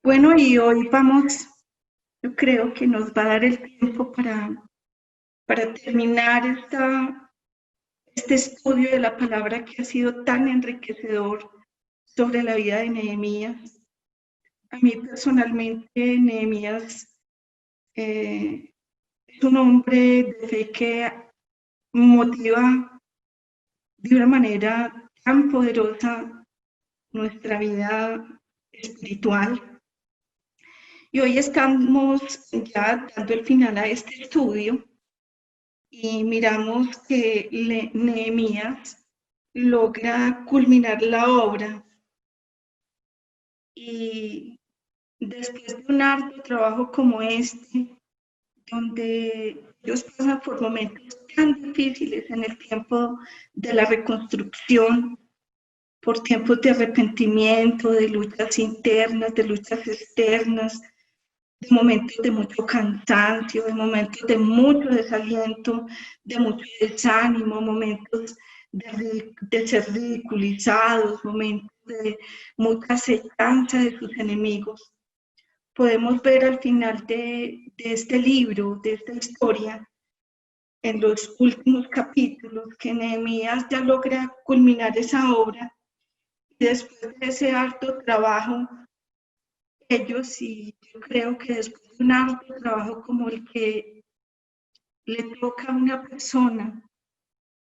Bueno, y hoy vamos, yo creo que nos va a dar el tiempo para terminar este estudio de la palabra que ha sido tan enriquecedor sobre la vida de Nehemías. A mí personalmente, Nehemías es un hombre de fe que motiva de una manera tan poderosa nuestra vida espiritual. Y hoy estamos ya dando el final a este estudio y miramos que Nehemías logra culminar la obra y después de un arduo trabajo como este, donde ellos pasan por momentos tan difíciles en el tiempo de la reconstrucción, por tiempos de arrepentimiento, de luchas internas, de luchas externas, de momentos de mucho cansancio, de momentos de mucho desaliento, de mucho desánimo, momentos de ser ridiculizados, momentos de mucha acechanza de sus enemigos. Podemos ver al final de este libro, de esta historia, en los últimos capítulos, que Nehemías ya logra culminar esa obra y después de ese harto trabajo ellos, y yo creo que después de un arduo trabajo como el que le toca a una persona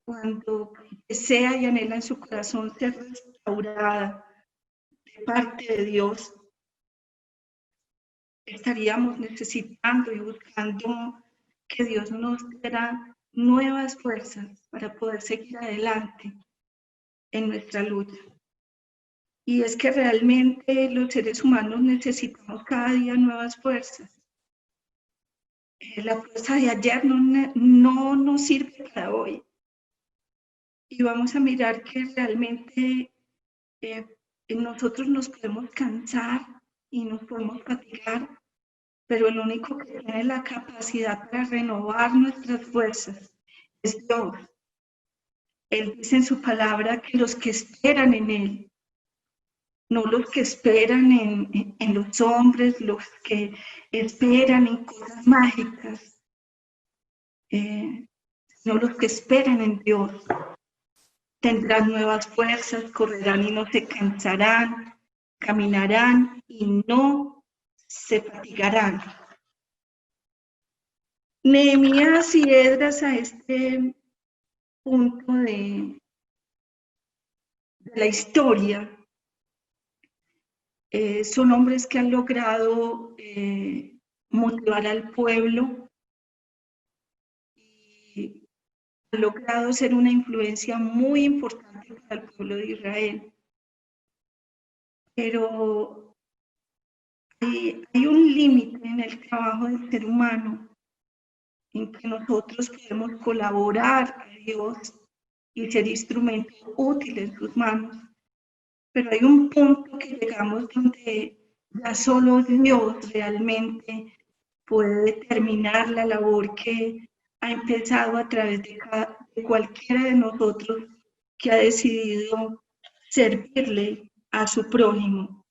cuando desea y anhela en su corazón ser restaurada de parte de Dios, estaríamos necesitando y buscando que Dios nos diera nuevas fuerzas para poder seguir adelante en nuestra lucha. Y es que realmente los seres humanos necesitamos cada día nuevas fuerzas. La fuerza de ayer no nos sirve para hoy. Y vamos a mirar que realmente nosotros nos podemos cansar y nos podemos fatigar, pero el único que tiene la capacidad para renovar nuestras fuerzas es Dios. Él dice en su palabra que los que esperan en Él, no los que esperan en los hombres, los que esperan en cosas mágicas, sino los que esperan en Dios. Tendrán nuevas fuerzas, correrán y no se cansarán, caminarán y no se fatigarán. Nehemías y Esdras a este punto de la historia son hombres que han logrado motivar al pueblo y han logrado ser una influencia muy importante para el pueblo de Israel. Pero hay un límite en el trabajo del ser humano en que nosotros podemos colaborar a Dios y ser instrumentos útiles en sus manos. Pero hay un punto que llegamos donde ya solo Dios realmente puede terminar la labor que ha empezado a través de cualquiera de nosotros que ha decidido servirle a su prójimo.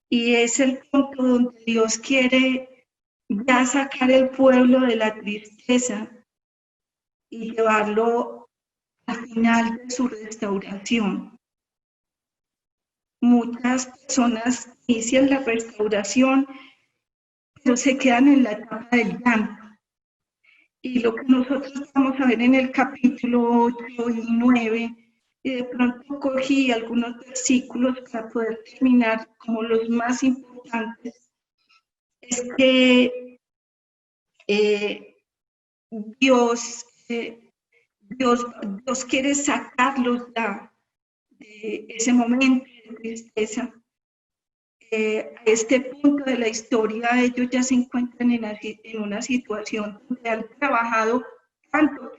Y es el punto donde Dios quiere ya sacar el pueblo de la tristeza y llevarlo al final de su restauración. Muchas personas inician la restauración, pero se quedan en la etapa del llanto. Y lo que nosotros vamos a ver en el capítulo 8 y 9, y de pronto cogí algunos versículos para poder terminar como los más importantes, es que Dios quiere sacarlos de ese momento de tristeza. A este punto de la historia ellos ya se encuentran en una situación donde han trabajado tanto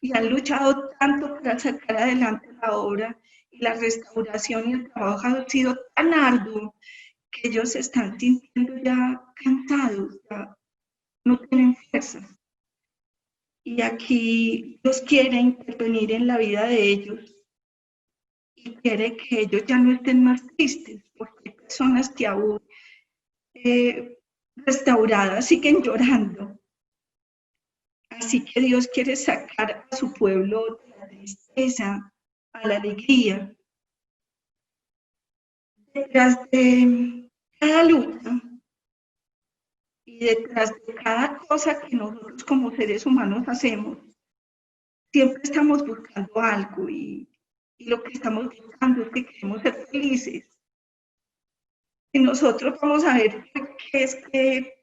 y han luchado tanto para sacar adelante la obra, y la restauración y el trabajo ha sido tan arduo que ellos se están sintiendo ya cansados, ya no tienen fuerzas. Y aquí Dios quiere intervenir en la vida de ellos y quiere que ellos ya no estén más tristes, porque personas que aún restauradas siguen llorando. Así que Dios quiere sacar a su pueblo de la tristeza a la alegría. Detrás de cada lucha y detrás de cada cosa que nosotros como seres humanos hacemos, siempre estamos buscando algo y lo que estamos buscando es que queremos ser felices. Y nosotros vamos a ver qué es que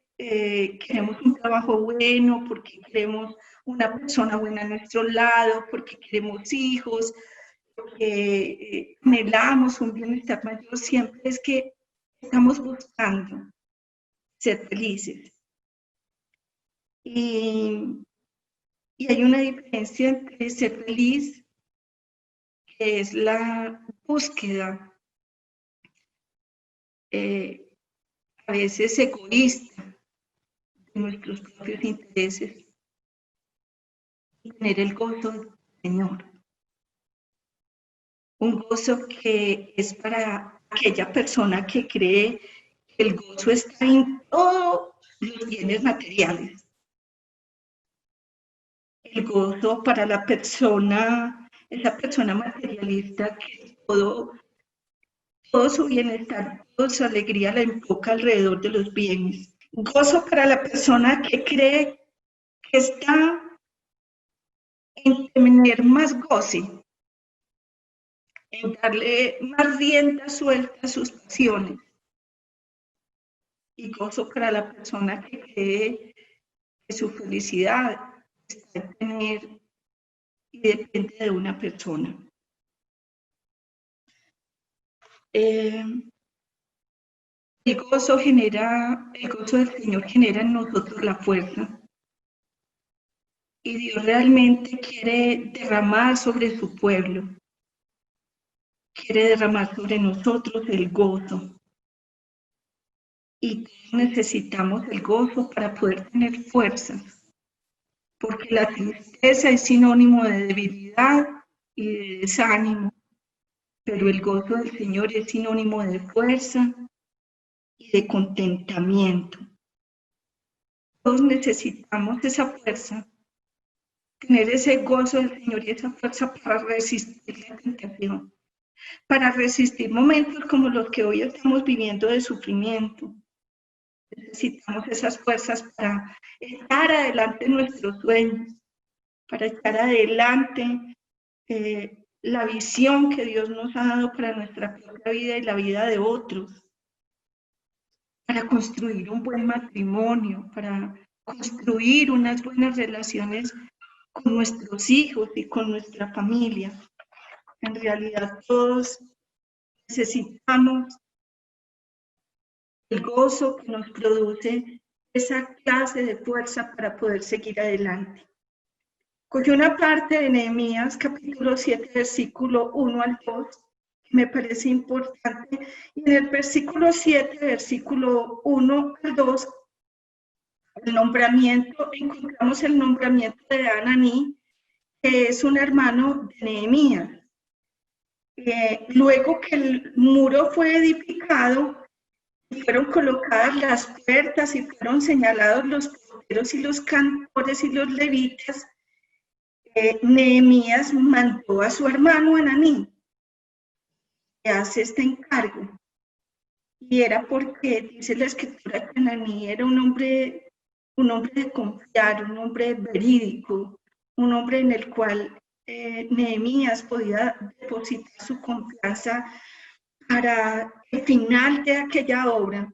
queremos un trabajo bueno, porque queremos una persona buena a nuestro lado, porque queremos hijos, porque anhelamos un bienestar mayor. Siempre es que estamos buscando ser felices. Y hay una diferencia entre ser feliz, que es la búsqueda a veces egoísta de nuestros propios intereses, y tener el gozo del Señor. Un gozo que es para aquella persona que cree que el gozo está en todos los bienes materiales. El gozo para la persona, esa persona materialista que todo su bienestar, toda su alegría la enfoca alrededor de los bienes. Gozo para la persona que cree que está en tener más goce, en darle más rienda suelta a sus pasiones. Y gozo para la persona que cree que su felicidad está en tener y depende de una persona. El gozo del Señor genera en nosotros la fuerza. Y Dios realmente quiere derramar sobre su pueblo, quiere derramar sobre nosotros el gozo. Y necesitamos el gozo para poder tener fuerzas, porque la tristeza es sinónimo de debilidad y de desánimo, pero el gozo del Señor es sinónimo de fuerza y de contentamiento. Todos necesitamos esa fuerza, tener ese gozo del Señor y esa fuerza para resistir la tentación, para resistir momentos como los que hoy estamos viviendo de sufrimiento. Necesitamos esas fuerzas para echar adelante nuestros sueños, para echar adelante la visión que Dios nos ha dado para nuestra propia vida y la vida de otros, para construir un buen matrimonio, para construir unas buenas relaciones con nuestros hijos y con nuestra familia. En realidad todos necesitamos el gozo que nos produce esa clase de fuerza para poder seguir adelante. Cogí una parte de Nehemías, capítulo 7, versículo 1 al 2, que me parece importante. Y en el versículo 7, versículo 1 al 2, encontramos el nombramiento de Hananí, que es un hermano de Nehemías. Luego que el muro fue edificado, fueron colocadas las puertas y fueron señalados los porteros y los cantores y los levitas, Nehemías mandó a su hermano Hananí que hace este encargo. Y era porque dice la escritura que Hananí era un hombre de confiar, un hombre verídico, un hombre en el cual Nehemías podía depositar su confianza para el final de aquella obra.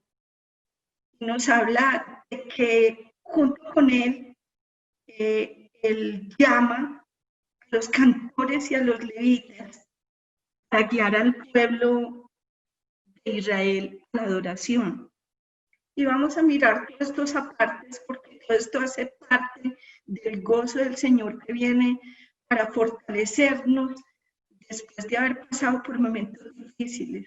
Nos habla de que junto con él, él llama a los cantores y a los levitas a guiar al pueblo de Israel a la adoración. Y vamos a mirar todos estos apartes, porque todo esto hace parte del gozo del Señor que viene para fortalecernos después de haber pasado por momentos difíciles.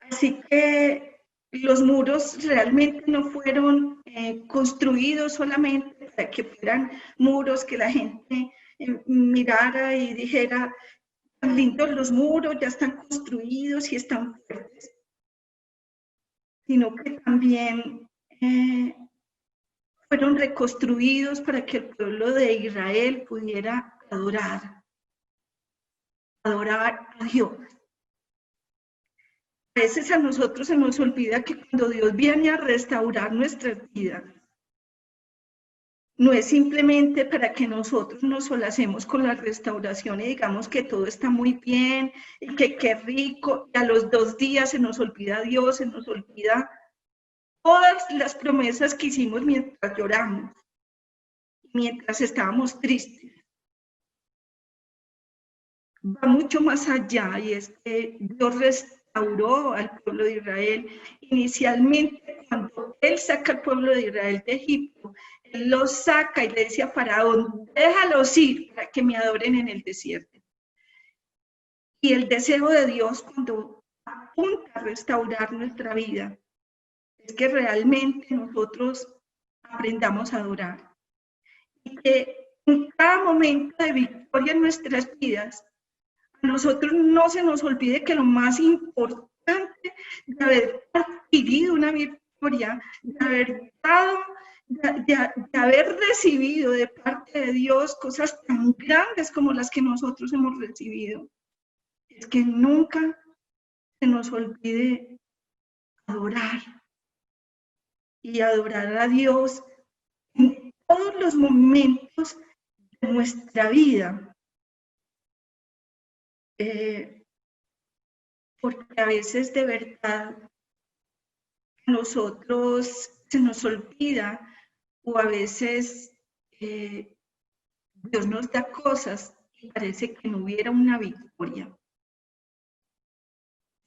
Así que los muros realmente no fueron construidos solamente para que fueran muros que la gente mirara y dijera, tan lindos los muros, ya están construidos y están fuertes, sino que también fueron reconstruidos para que el pueblo de Israel pudiera adorar a Dios. A veces a nosotros se nos olvida que cuando Dios viene a restaurar nuestras vidas, no es simplemente para que nosotros nos solacemos con la restauración y digamos que todo está muy bien y que qué rico, y a los 2 días se nos olvida Dios, se nos olvida todas las promesas que hicimos mientras lloramos, mientras estábamos tristes. Va mucho más allá, y es que Dios restauró al pueblo de Israel. Inicialmente, cuando Él saca al pueblo de Israel de Egipto, Él los saca y le dice a Faraón, déjalos ir para que me adoren en el desierto. Y el deseo de Dios cuando apunta a restaurar nuestra vida es que realmente nosotros aprendamos a adorar. Y que en cada momento de victoria en nuestras vidas, a nosotros no se nos olvide que lo más importante de haber adquirido una victoria, de haber dado, de haber recibido de parte de Dios cosas tan grandes como las que nosotros hemos recibido, es que nunca se nos olvide adorar y adorar a Dios en todos los momentos de nuestra vida. Porque a veces de verdad a nosotros se nos olvida, o a veces Dios nos da cosas y parece que no hubiera una victoria,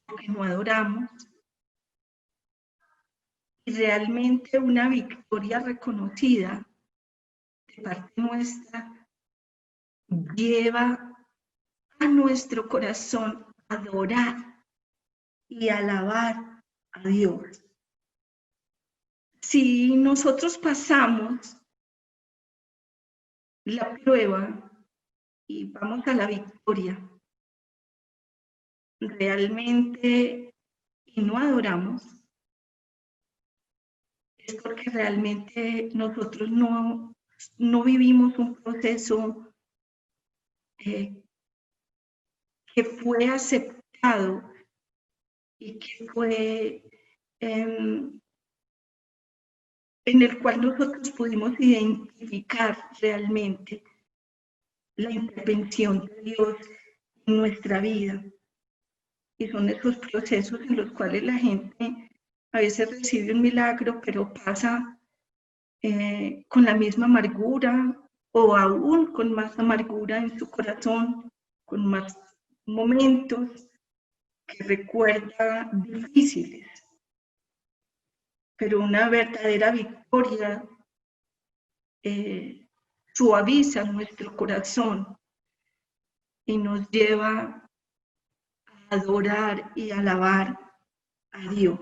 porque no adoramos. Y realmente una victoria reconocida de parte nuestra lleva a nuestro corazón a adorar y alabar a Dios. Si nosotros pasamos la prueba y vamos a la victoria, realmente, y no adoramos, es porque realmente nosotros no vivimos un proceso que fue aceptado y que fue en el cual nosotros pudimos identificar realmente la intervención de Dios en nuestra vida. Y son esos procesos en los cuales la gente a veces recibe un milagro, pero pasa con la misma amargura o aún con más amargura en su corazón, con más momentos que recuerda difíciles. Pero una verdadera victoria suaviza nuestro corazón y nos lleva a adorar y alabar a Dios.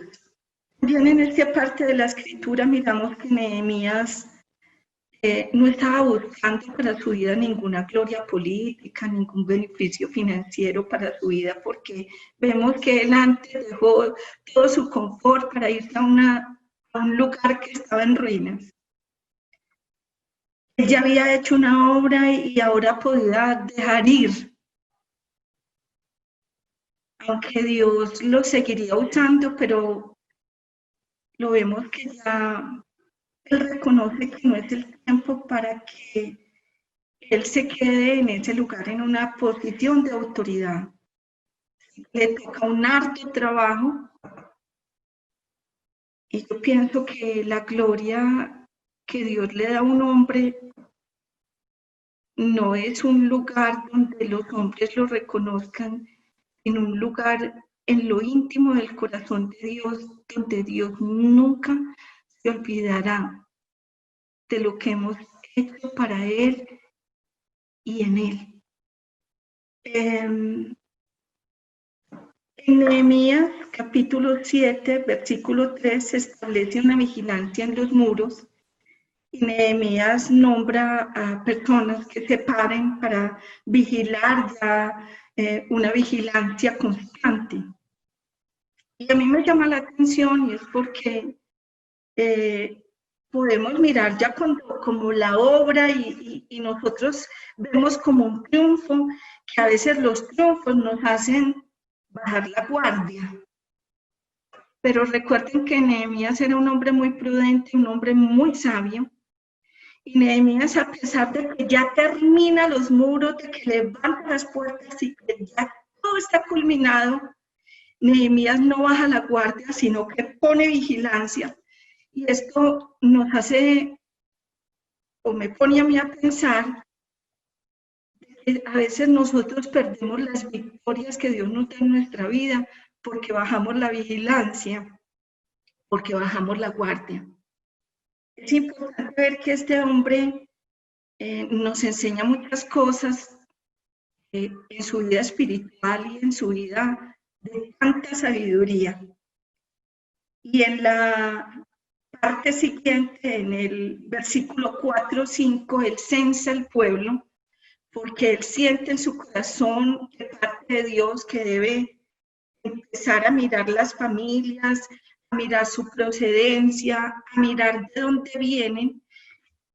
También en esta parte de la escritura miramos que Nehemías no estaba buscando para su vida ninguna gloria política, ningún beneficio financiero para su vida, porque vemos que él antes dejó todo su confort para irse a un lugar que estaba en ruinas. Él ya había hecho una obra y ahora podía dejar ir, aunque Dios lo seguiría usando, pero lo vemos que ya él reconoce que no es el tiempo para que él se quede en ese lugar en una posición de autoridad. Le toca un harto trabajo y yo pienso que la gloria que Dios le da a un hombre no es un lugar donde los hombres lo reconozcan, sino un lugar en lo íntimo del corazón de Dios, donde Dios nunca se olvidará de lo que hemos hecho para Él y en Él. En Nehemías capítulo 7, versículo 3, se establece una vigilancia en los muros y Nehemías nombra a personas que se paren para vigilar ya una vigilancia constante. Y a mí me llama la atención y es porque podemos mirar ya como la obra y nosotros vemos como un triunfo, que a veces los triunfos nos hacen bajar la guardia. Pero recuerden que Nehemías era un hombre muy prudente, un hombre muy sabio. Y Nehemías, a pesar de que ya termina los muros, de que levanta las puertas y que ya todo está culminado, Nehemías no baja la guardia, sino que pone vigilancia. Y esto nos hace, o me pone a mí a pensar, que a veces nosotros perdemos las victorias que Dios nos da en nuestra vida porque bajamos la vigilancia, porque bajamos la guardia. Es importante ver que este hombre nos enseña muchas cosas en su vida espiritual y en su vida de tanta sabiduría. Y en la parte siguiente, en el versículo 4-5, él censa el pueblo porque él siente en su corazón de parte de Dios que debe empezar a mirar las familias, a mirar su procedencia, a mirar de dónde vienen,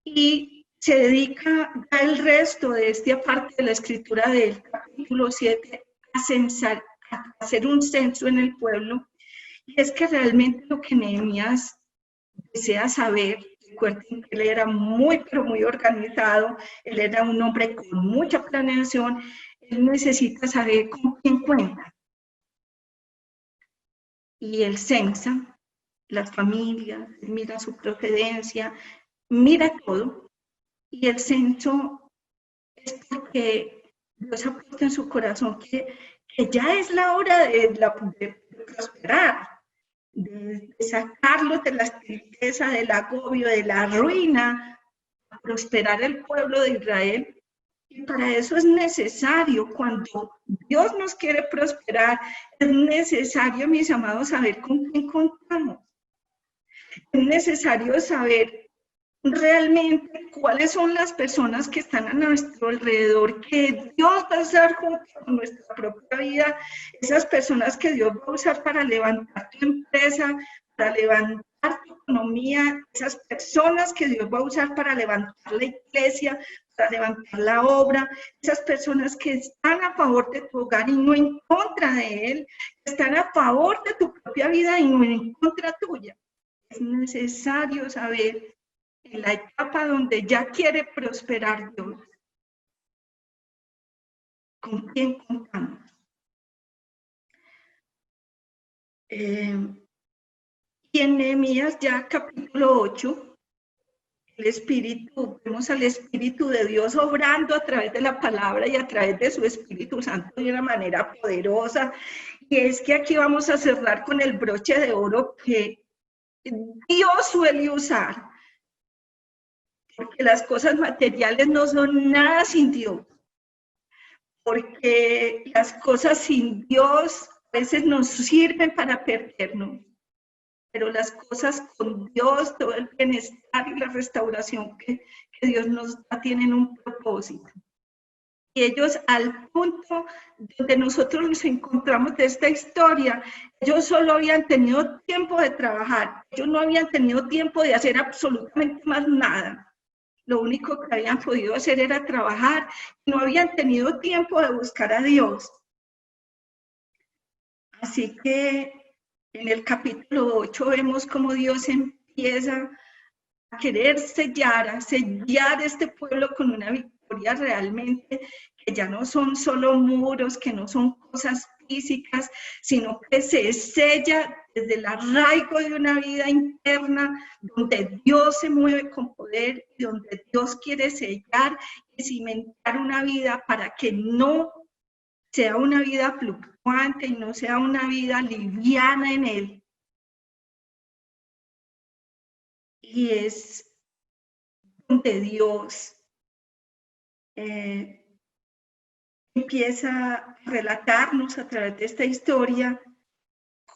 y se dedica ya el resto de esta parte de la escritura del capítulo 7 a censar, a hacer un censo en el pueblo. Y es que realmente lo que Nehemías desea saber, recuerden que él era muy, pero muy organizado, él era un hombre con mucha planeación, él necesita saber con quién cuenta. Y él censa las familias, mira su procedencia, mira todo. Y el censo es porque Dios ha puesto en su corazón que ya es la hora de prosperar, de sacarlos de la tristeza, del agobio, de la ruina, a prosperar el pueblo de Israel. Y para eso es necesario, cuando Dios nos quiere prosperar, es necesario, mis amados, saber con quién contamos. Es necesario saber realmente cuáles son las personas que están a nuestro alrededor, que Dios va a usar junto con nuestra propia vida, esas personas que Dios va a usar para levantar tu empresa, para levantar tu economía, esas personas que Dios va a usar para levantar la iglesia, para levantar la obra, esas personas que están a favor de tu hogar y no en contra de él, que están a favor de tu propia vida y no en contra tuya. Es necesario saber en la etapa donde ya quiere prosperar Dios, ¿con quién contamos? Y en Nehemías ya capítulo 8, el Espíritu, vemos al Espíritu de Dios obrando a través de la palabra y a través de su Espíritu Santo de una manera poderosa. Y es que aquí vamos a cerrar con el broche de oro que Dios suele usar, porque las cosas materiales no son nada sin Dios. Porque las cosas sin Dios a veces nos sirven para perdernos, pero las cosas con Dios, todo el bienestar y la restauración que Dios nos da tienen un propósito. Y ellos, al punto donde nosotros nos encontramos de esta historia, ellos solo habían tenido tiempo de trabajar, ellos no habían tenido tiempo de hacer absolutamente más nada. Lo único que habían podido hacer era trabajar, no habían tenido tiempo de buscar a Dios. Así que en el capítulo 8 vemos cómo Dios empieza a querer sellar este pueblo con una victoria realmente, que ya no son solo muros, que no son cosas físicas, sino que se sella desde el arraigo de una vida interna, donde Dios se mueve con poder y donde Dios quiere sellar y cimentar una vida para que no sea una vida fluctuante y no sea una vida liviana en Él. Y es donde Dios empieza a relatarnos a través de esta historia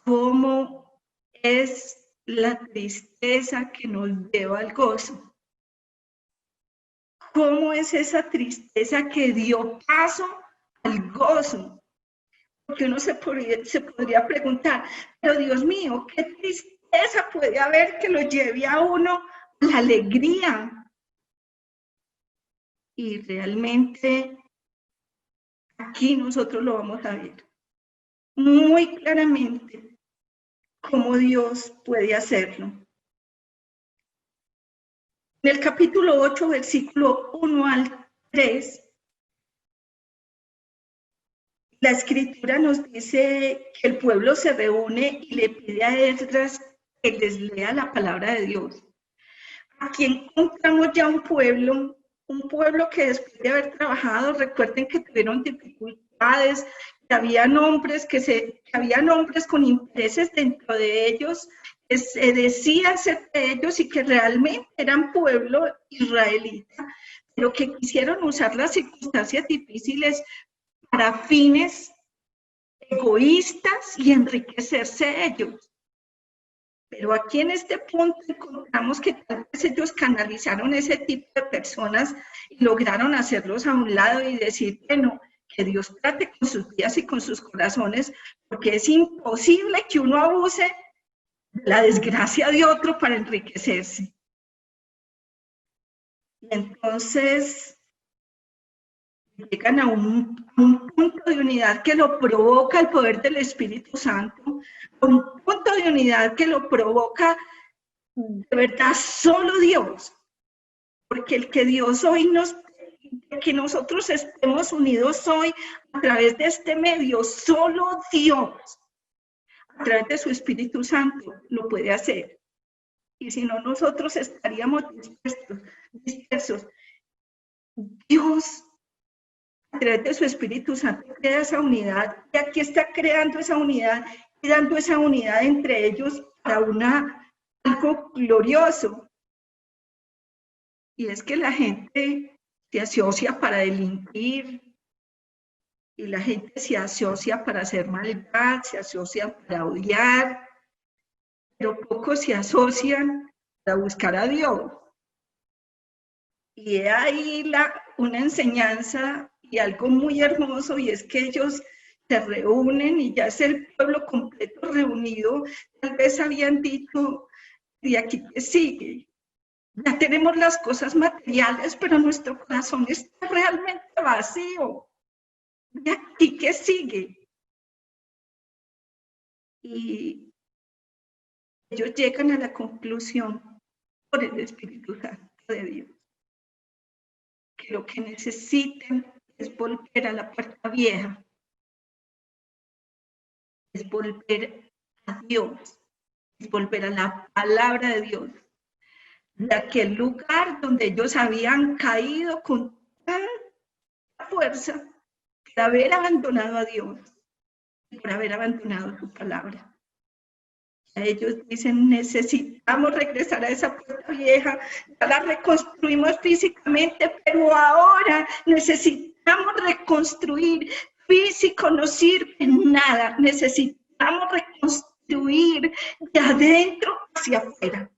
cómo es la tristeza que nos lleva al gozo. Cómo es esa tristeza que dio paso al gozo. Porque uno se podría preguntar, pero Dios mío, qué tristeza puede haber que lo lleve a uno a la alegría. Y realmente aquí nosotros lo vamos a ver muy claramente cómo Dios puede hacerlo. En el capítulo 8, versículo 1 al 3, la escritura nos dice que el pueblo se reúne y le pide a Esdras que les lea la palabra de Dios. Aquí encontramos ya un pueblo que después de haber trabajado, recuerden que tuvieron dificultades, que había hombres con intereses dentro de ellos, que se decían ser de ellos y que realmente eran pueblo israelita, pero que quisieron usar las circunstancias difíciles para fines egoístas y enriquecerse ellos. Pero aquí en este punto encontramos que tal vez ellos canalizaron ese tipo de personas y lograron hacerlos a un lado y decir, bueno, que Dios trate con sus vidas y con sus corazones, porque es imposible que uno abuse de la desgracia de otro para enriquecerse. Y entonces llegan a un punto de unidad que lo provoca el poder del Espíritu Santo, un punto de unidad que lo provoca de verdad solo Dios, porque el que Dios hoy que nosotros estemos unidos hoy a través de este medio, solo Dios, a través de su Espíritu Santo, lo puede hacer. Y si no, nosotros estaríamos dispersos. Dios, a través de su Espíritu Santo, crea esa unidad, y aquí está creando esa unidad y dando esa unidad entre ellos para algo glorioso. Y es que la gente se asocia para delinquir, y la gente se asocia para hacer maldad, se asocia para odiar, pero pocos se asocian para buscar a Dios. Y he ahí una enseñanza y algo muy hermoso, y es que ellos se reúnen y ya es el pueblo completo reunido. Tal vez habían dicho, ¿y aquí qué sigue? Ya tenemos las cosas materiales, pero nuestro corazón está realmente vacío. ¿Y aquí qué sigue? Y ellos llegan a la conclusión, por el Espíritu Santo de Dios, que lo que necesitan es volver a la puerta vieja, es volver a Dios, es volver a la palabra de Dios, de aquel lugar donde ellos habían caído con tanta fuerza por haber abandonado a Dios, por haber abandonado su palabra. Ellos dicen, necesitamos regresar a esa puerta vieja, ya la reconstruimos físicamente, pero ahora necesitamos reconstruir. Físico no sirve nada, necesitamos reconstruir de adentro hacia afuera.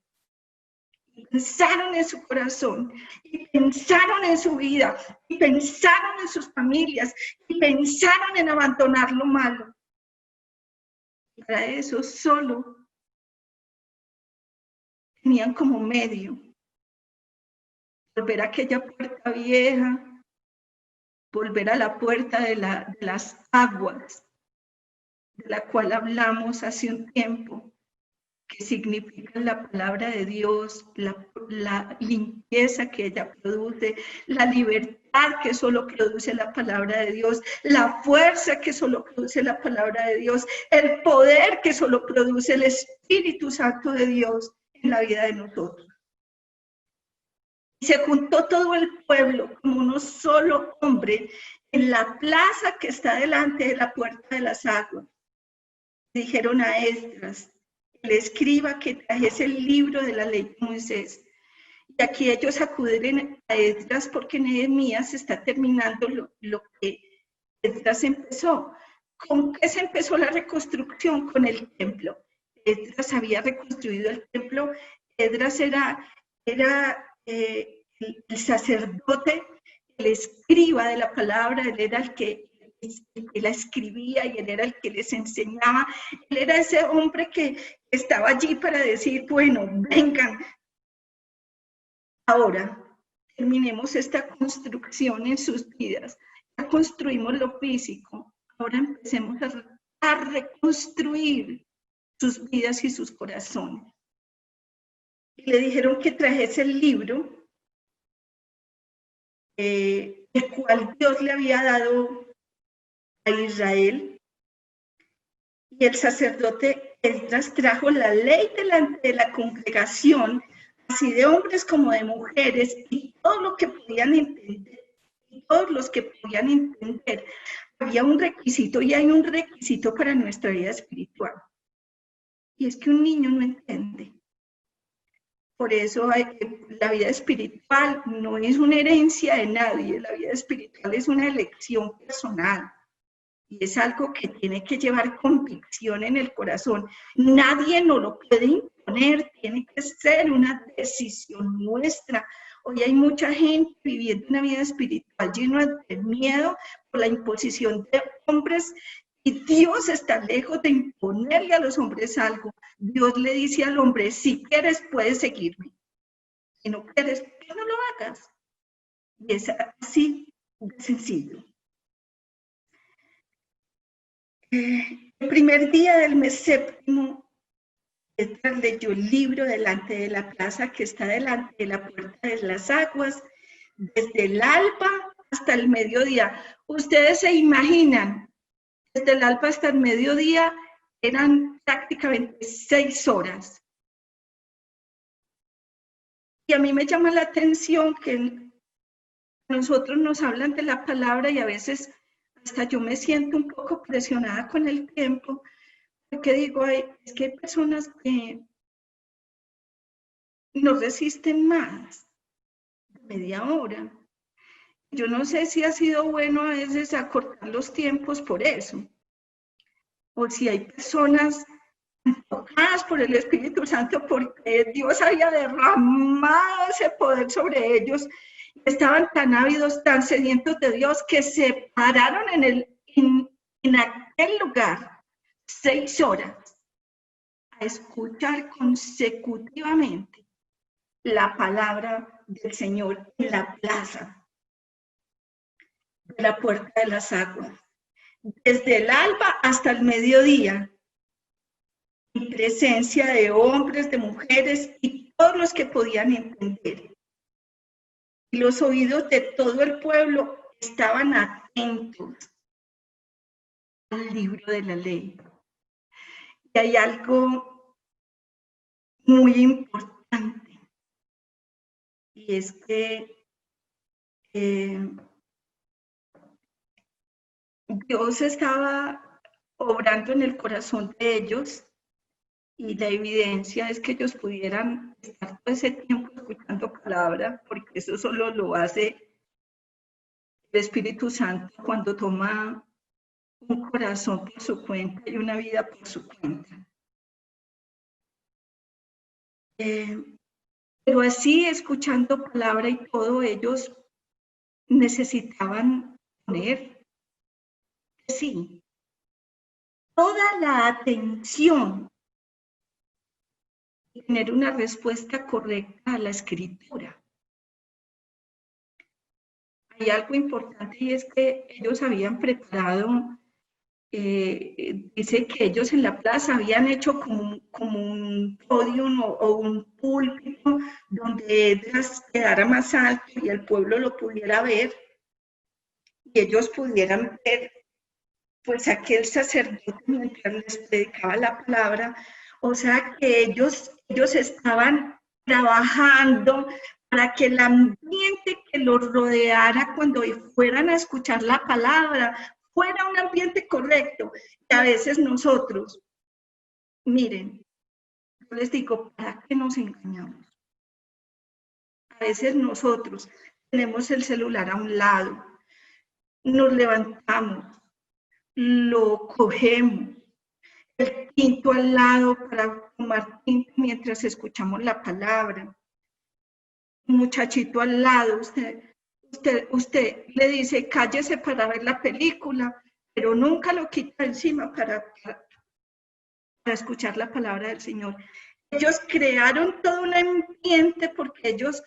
Y pensaron en su corazón, y pensaron en su vida, y pensaron en sus familias, y pensaron en abandonar lo malo. Y para eso solo tenían como medio volver a aquella puerta vieja, volver a la puerta de las aguas, de la cual hablamos hace un tiempo, que significa la palabra de Dios, la limpieza que ella produce, la libertad que solo produce la palabra de Dios, la fuerza que solo produce la palabra de Dios, el poder que solo produce el Espíritu Santo de Dios en la vida de nosotros. Y se juntó todo el pueblo como uno solo hombre en la plaza que está delante de la puerta de las aguas. Dijeron a Esdras, el escriba, que trajese el libro de la ley de Moisés. Y aquí ellos acuden a Esdras porque Nehemías está terminando lo que Esdras empezó. ¿Con qué se empezó la reconstrucción? Con el templo. Esdras había reconstruido el templo. Esdras era el sacerdote, el escriba de la palabra, él era el que la escribía y él era el que les enseñaba. Él era ese hombre que estaba allí para decir, bueno, vengan, ahora terminemos esta construcción en sus vidas. Ya construimos lo físico, ahora empecemos a reconstruir sus vidas y sus corazones. Y le dijeron que trajese el libro, el cual Dios le había dado a Israel, y el sacerdote Esdras trajo la ley delante de la congregación, así de hombres como de mujeres, y todo lo que podían entender, y todos los que podían entender. Había un requisito, y hay un requisito para nuestra vida espiritual, y es que un niño no entiende. Por eso la vida espiritual no es una herencia de nadie, la vida espiritual es una elección personal. Y es algo que tiene que llevar convicción en el corazón. Nadie nos lo puede imponer, tiene que ser una decisión nuestra. Hoy hay mucha gente viviendo una vida espiritual llena de miedo por la imposición de hombres, y Dios está lejos de imponerle a los hombres algo. Dios le dice al hombre, si quieres puedes seguirme. Si no quieres, que no lo hagas. Y es así de sencillo. El primer día del mes séptimo, Esdras leyó el libro delante de la plaza que está delante de la puerta de las aguas, desde el alba hasta el mediodía. Ustedes se imaginan, desde el alba hasta el mediodía eran prácticamente 6 horas. Y a mí me llama la atención que nosotros nos hablan de la palabra y a veces hasta yo me siento un poco presionada con el tiempo, porque digo, es que hay personas que no resisten más de media hora. Yo no sé si ha sido bueno a veces acortar los tiempos por eso, o si hay personas tocadas por el Espíritu Santo porque Dios había derramado ese poder sobre ellos. Estaban tan ávidos, tan sedientos de Dios, que se pararon en aquel lugar 6 horas a escuchar consecutivamente la palabra del Señor en la plaza de la puerta de las aguas, desde el alba hasta el mediodía, en presencia de hombres, de mujeres y todos los que podían entender. Y los oídos de todo el pueblo estaban atentos al libro de la ley. Y hay algo muy importante, y es que Dios estaba obrando en el corazón de ellos, y la evidencia es que ellos pudieran estar todo ese tiempo escuchando palabra, porque eso solo lo hace el Espíritu Santo cuando toma un corazón por su cuenta y una vida por su cuenta. Pero así, escuchando palabra y todo, ellos necesitaban poner, sí, toda la atención y tener una respuesta correcta a la escritura. Hay algo importante, y es que ellos habían preparado, dice que ellos en la plaza habían hecho como un podium o un púlpito donde Esdras quedara más alto y el pueblo lo pudiera ver, y ellos pudieran ver pues aquel sacerdote mientras les predicaba la palabra. O sea que ellos estaban trabajando para que el ambiente que los rodeara cuando fueran a escuchar la palabra fuera un ambiente correcto. Y a veces nosotros, miren, yo les digo, ¿para qué nos engañamos? A veces nosotros tenemos el celular a un lado, nos levantamos, lo cogemos, el tinto al lado para tomar tinto mientras escuchamos la palabra, un muchachito al lado, usted le dice cállese para ver la película, pero nunca lo quita encima para escuchar la palabra del Señor. Ellos crearon todo un ambiente porque ellos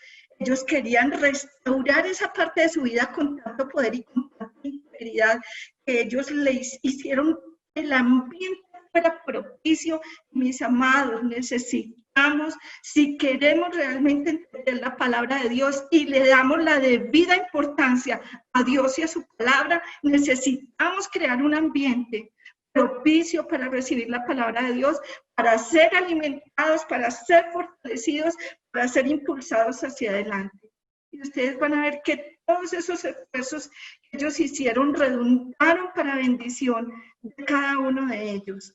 querían restaurar esa parte de su vida con tanto poder y con tanta integridad, que ellos les hicieron el ambiente fuera propicio. Mis amados, necesitamos, si queremos realmente entender la palabra de Dios y le damos la debida importancia a Dios y a su palabra, necesitamos crear un ambiente propicio para recibir la palabra de Dios, para ser alimentados, para ser fortalecidos, para ser impulsados hacia adelante. Y ustedes van a ver que todos esos esfuerzos que ellos hicieron redundaron para bendición de cada uno de ellos.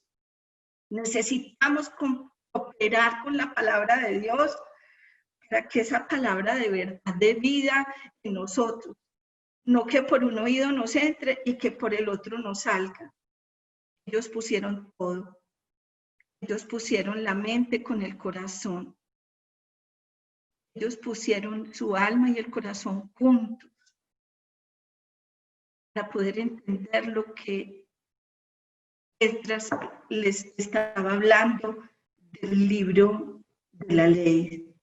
Necesitamos cooperar con la palabra de Dios para que esa palabra de verdad de vida en nosotros, no que por un oído nos entre y que por el otro nos salga. Ellos pusieron todo. Ellos pusieron la mente con el corazón. Ellos pusieron su alma y el corazón juntos para poder entender lo que Esdras les estaba hablando del libro de la ley.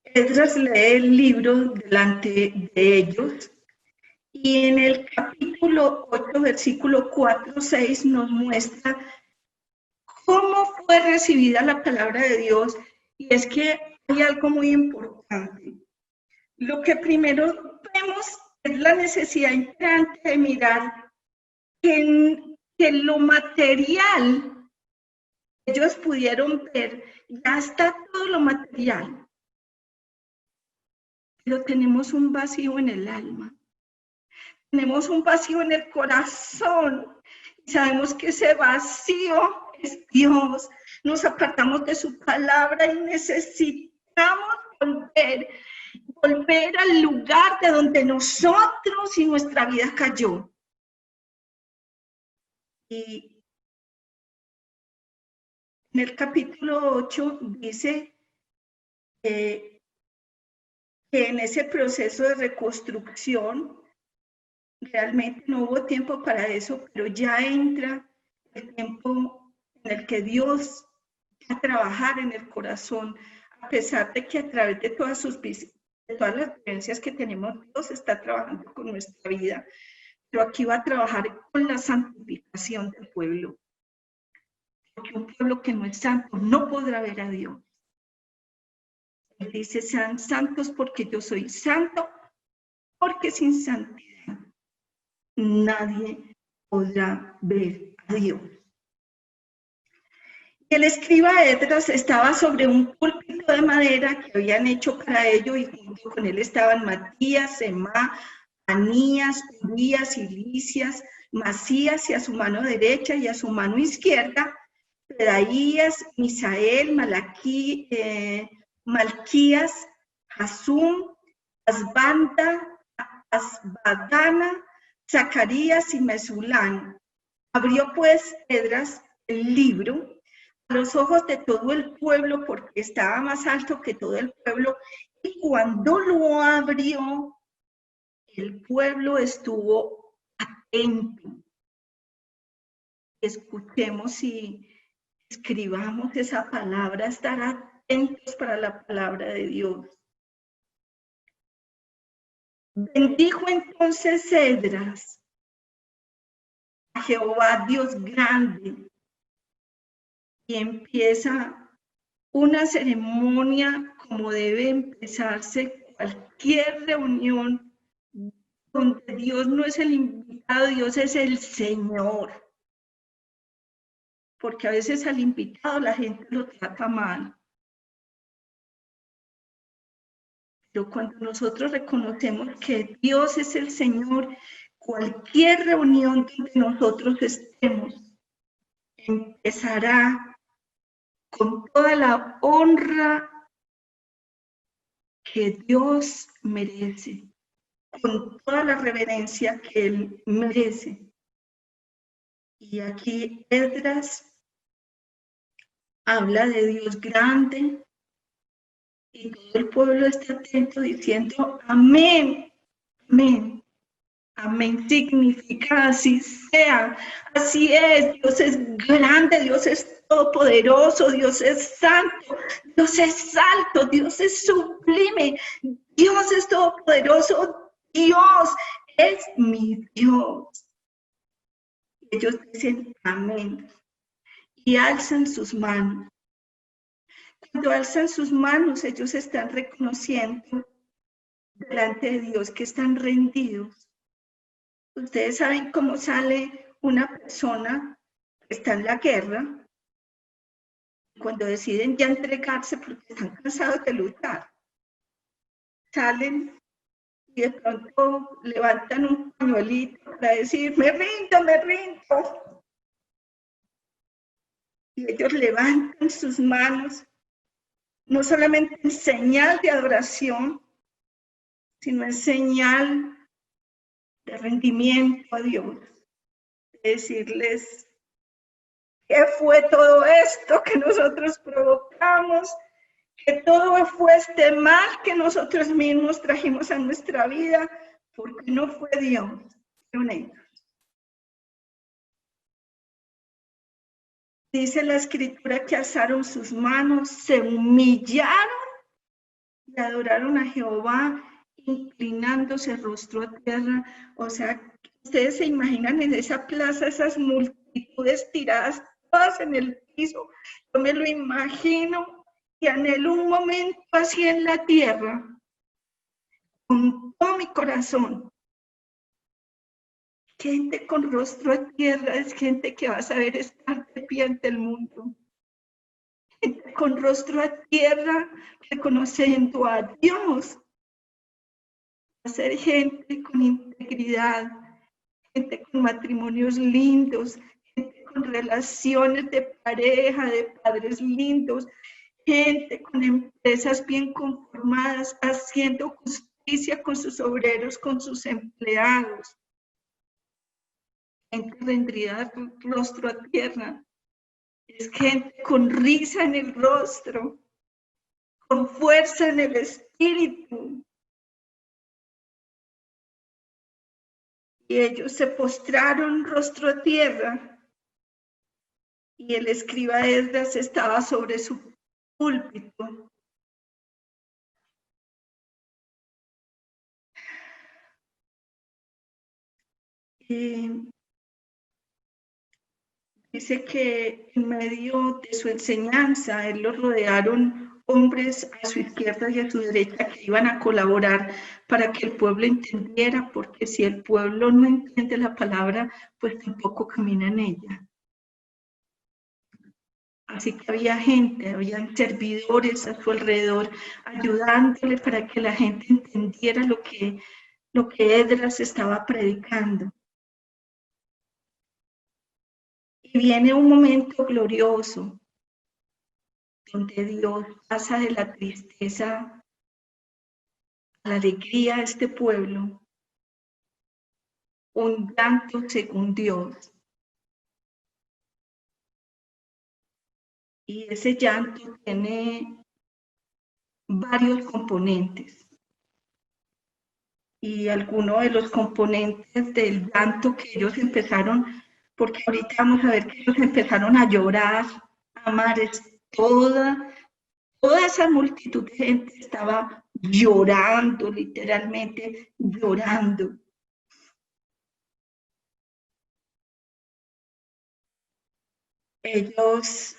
Esdras lee el libro delante de ellos y en el capítulo 8, versículo 4-6 nos muestra cómo fue recibida la palabra de Dios. Y es que hay algo muy importante. Lo que primero vemos es la necesidad imperante de mirar que lo material ellos pudieron ver, ya está todo lo material, pero tenemos un vacío en el alma, tenemos un vacío en el corazón, y sabemos que ese vacío es Dios. Nos apartamos de su palabra y necesitamos volver al lugar de donde nosotros y nuestra vida cayó. Y en el capítulo 8 dice que en ese proceso de reconstrucción, realmente no hubo tiempo para eso, pero ya entra el tiempo en el que Dios va a trabajar en el corazón, a pesar de que a través de todas las vivencias que tenemos, Dios está trabajando con nuestra vida, pero aquí va a trabajar con la santificación del pueblo, porque un pueblo que no es santo no podrá ver a Dios. Él dice, sean santos porque yo soy santo, porque sin santidad nadie podrá ver a Dios. El escriba Esdras estaba sobre un púlpito de madera que habían hecho para ello, y junto con él estaban Matías, Semá, Anías, Urías y Lisias, Masías, y a su mano derecha y a su mano izquierda, Pedaías, Misael, Malquías, Hasum, Asbadana, Zacarías y Mesulán. Abrió pues Esdras el libro a los ojos de todo el pueblo, porque estaba más alto que todo el pueblo, y cuando lo abrió, el pueblo estuvo atento. Escuchemos y escribamos esa palabra, estar atentos para la palabra de Dios. Bendijo entonces Esdras a Jehová Dios grande, y empieza una ceremonia como debe empezarse cualquier reunión donde Dios no es el invitado, Dios es el Señor. Porque a veces al invitado la gente lo trata mal. Pero cuando nosotros reconocemos que Dios es el Señor, cualquier reunión donde nosotros estemos empezará con toda la honra que Dios merece, con toda la reverencia que Él merece. Y aquí Esdras habla de Dios grande, y todo el pueblo está atento diciendo amén, amén, Amén significa así sea, así es. Dios es grande, Dios es todopoderoso, Dios es santo, Dios es alto, Dios es sublime, Dios es todopoderoso, Dios es mi Dios. Ellos dicen amén y alzan sus manos. Cuando alzan sus manos, ellos están reconociendo delante de Dios que están rendidos. Ustedes saben cómo sale una persona que está en la guerra cuando deciden ya entregarse porque están cansados de luchar. Salen y de pronto levantan un pañuelito para decir, me rindo, me rindo. Y ellos levantan sus manos, no solamente en señal de adoración, sino en señal de rendimiento a Dios. De decirles, ¿qué fue todo esto que nosotros provocamos? Que todo fue este mal que nosotros mismos trajimos a nuestra vida, porque no fue Dios, fueron ellos. Dice la escritura que alzaron sus manos, se humillaron y adoraron a Jehová, inclinándose rostro a tierra. O sea, ustedes se imaginan en esa plaza esas multitudes tiradas todas en el piso. Yo me lo imagino y anhelo un momento así en la tierra, con todo mi corazón. Gente con rostro a tierra es gente que va a saber estar de pie ante el mundo. Gente con rostro a tierra, reconociendo a Dios. Va a ser gente con integridad, gente con matrimonios lindos, gente con relaciones de pareja, de padres lindos, gente con empresas bien conformadas, haciendo justicia con sus obreros, con sus empleados. Gente rendida rostro a tierra. Es gente con risa en el rostro, con fuerza en el espíritu. Y ellos se postraron rostro a tierra. Y el escriba Esdras estaba sobre su púlpito. Dice que en medio de su enseñanza, él lo rodearon hombres a su izquierda y a su derecha que iban a colaborar para que el pueblo entendiera, porque si el pueblo no entiende la palabra, pues tampoco camina en ella. Así que había gente, habían servidores a su alrededor, ayudándole para que la gente entendiera lo que Esdras estaba predicando. Y viene un momento glorioso, donde Dios pasa de la tristeza a la alegría a este pueblo, un llanto según Dios. Y ese llanto tiene varios componentes. Y algunos de los componentes del llanto que ellos empezaron, porque ahorita vamos a ver que ellos empezaron a llorar, a mares, toda esa multitud de gente estaba llorando, literalmente llorando. Ellos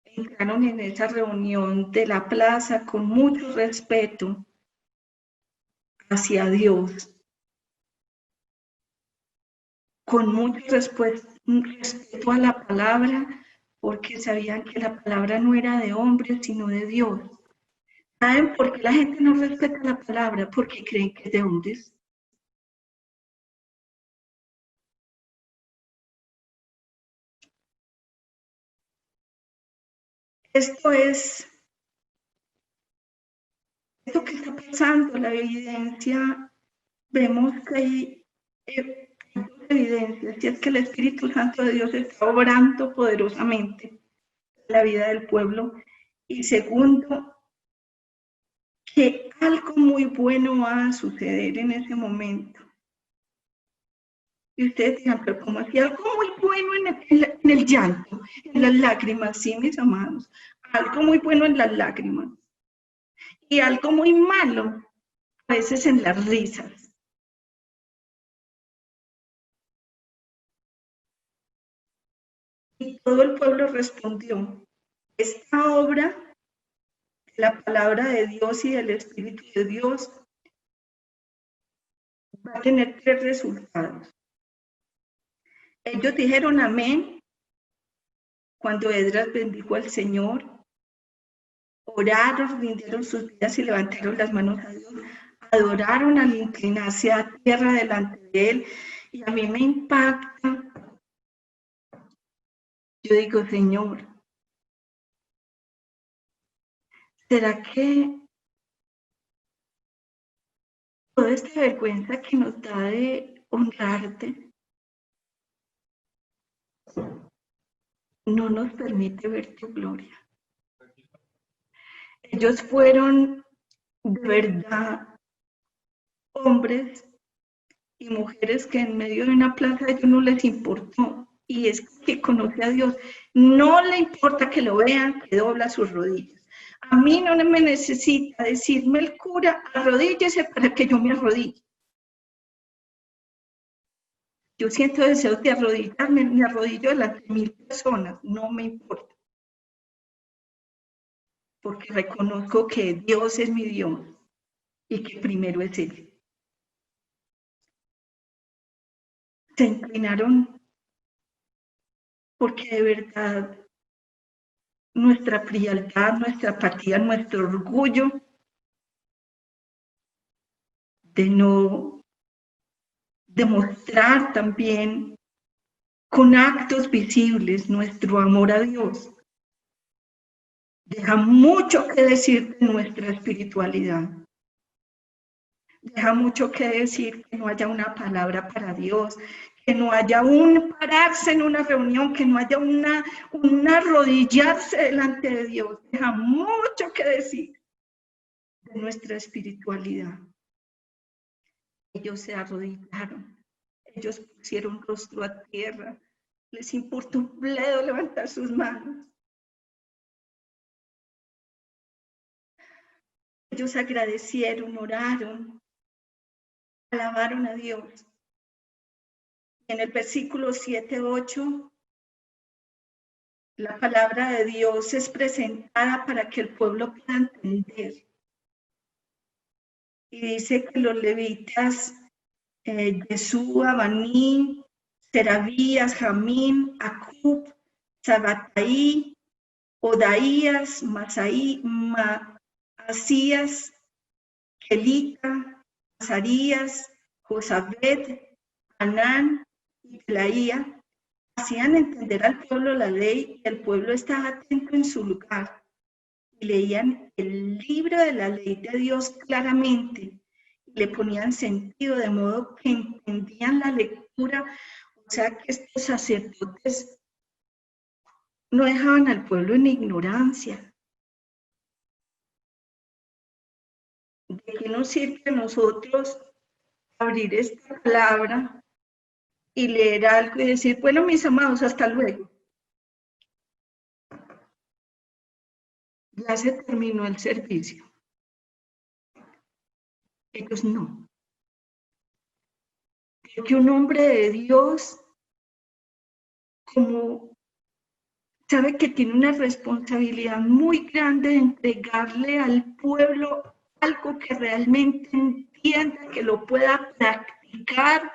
entraron en esa reunión de la plaza con mucho respeto hacia Dios, con mucho respeto a la palabra, porque sabían que la palabra no era de hombres, sino de Dios. ¿Saben por qué la gente no respeta la palabra? Porque creen que es de hombres. Esto es esto que está pasando, la evidencia, vemos que hay dos evidencias, y es que el Espíritu Santo de Dios está obrando poderosamente en la vida del pueblo, y segundo, que algo muy bueno va a suceder en ese momento. Y ustedes dirán, pero ¿cómo así? Algo muy bueno en el llanto, en las lágrimas, sí, mis amados. Algo muy bueno en las lágrimas. Y algo muy malo, a veces en las risas. Y todo el pueblo respondió, esta obra, la palabra de Dios y del Espíritu de Dios, va a tener 3 resultados. Ellos dijeron amén cuando Esdras bendijo al Señor, oraron, rindieron sus vidas y levantaron las manos a Dios, adoraron al inclinarse a tierra delante de Él. Y a mí me impacta. Yo digo, Señor, ¿será que toda esta vergüenza que nos da de honrarte no nos permite ver tu gloria? Ellos fueron de verdad hombres y mujeres que en medio de una plaza a ellos no les importó, y es que conoce a Dios, no le importa que lo vean, que dobla sus rodillas. A mí no me necesita decirme el cura, arrodíllese para que yo me arrodille. Yo siento deseo de arrodillarme, me arrodillo delante de 1000 personas, no me importa. Porque reconozco que Dios es mi Dios y que primero es Él. Se inclinaron porque de verdad nuestra frialdad, nuestra apatía, nuestro orgullo de no demostrar también con actos visibles nuestro amor a Dios, deja mucho que decir de nuestra espiritualidad. Deja mucho que decir que no haya una palabra para Dios, que no haya un pararse en una reunión, que no haya un arrodillarse delante de Dios. Deja mucho que decir de nuestra espiritualidad. Ellos se arrodillaron, ellos pusieron rostro a tierra, les importó un bledo levantar sus manos. Ellos agradecieron, oraron, alabaron a Dios. En el versículo 7-8, la palabra de Dios es presentada para que el pueblo pueda entender. Y dice que los levitas, Yeshua, Baní, Serabías, Jamín, Acub, Sabataí, Odaías, Masaí, Asías, Kelita, Azarías, Josabed, Anán y Pelaía, hacían entender al pueblo la ley, y el pueblo estaba atento en su lugar, y leían el libro de la ley de Dios claramente, y le ponían sentido, de modo que entendían la lectura. O sea que estos sacerdotes no dejaban al pueblo en ignorancia. ¿De qué nos sirve a nosotros abrir esta palabra y leer algo y decir, bueno, mis amados, hasta luego? Ya se terminó el servicio. Ellos no. Que un hombre de Dios, como sabe que tiene una responsabilidad muy grande de entregarle al pueblo algo que realmente entienda, que lo pueda practicar,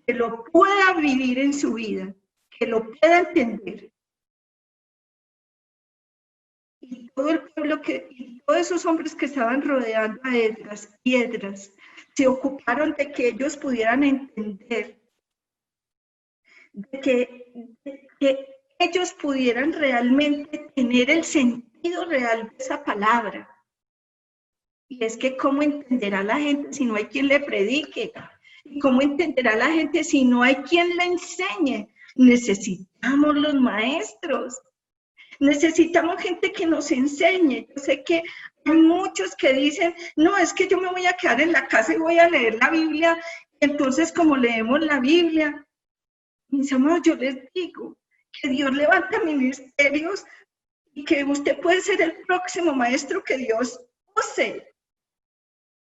que lo pueda vivir en su vida, que lo pueda entender. Y todo el pueblo y todos esos hombres que estaban rodeando a Esdras, se ocuparon de que ellos pudieran entender, de que ellos pudieran realmente tener el sentido real de esa palabra. Y es que ¿cómo entenderá la gente si no hay quien le predique? ¿Y cómo entenderá la gente si no hay quien le enseñe? Necesitamos los maestros. Necesitamos gente que nos enseñe. Yo sé que hay muchos que dicen, no, es que yo me voy a quedar en la casa y voy a leer la Biblia. Entonces, como leemos la Biblia, mis amados, yo les digo que Dios levanta ministerios y que usted puede ser el próximo maestro que Dios use.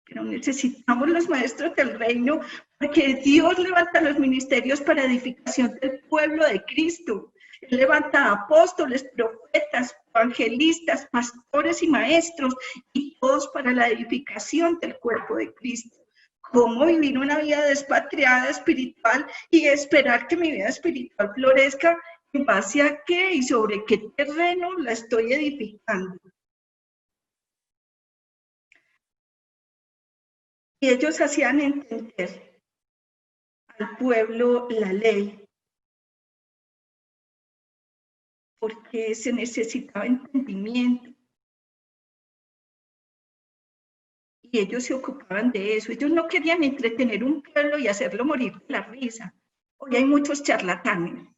Pero necesitamos los maestros del reino porque Dios levanta los ministerios para edificación del pueblo de Cristo. Él levanta apóstoles, profetas, evangelistas, pastores y maestros, y todos para la edificación del cuerpo de Cristo. ¿Cómo vivir una vida despatriada espiritual y esperar que mi vida espiritual florezca? ¿En base a qué y sobre qué terreno la estoy edificando? Y ellos hacían entender al pueblo la ley, porque se necesitaba entendimiento. Y ellos se ocupaban de eso. Ellos no querían entretener un pueblo y hacerlo morir de la risa. Hoy hay muchos charlatanes.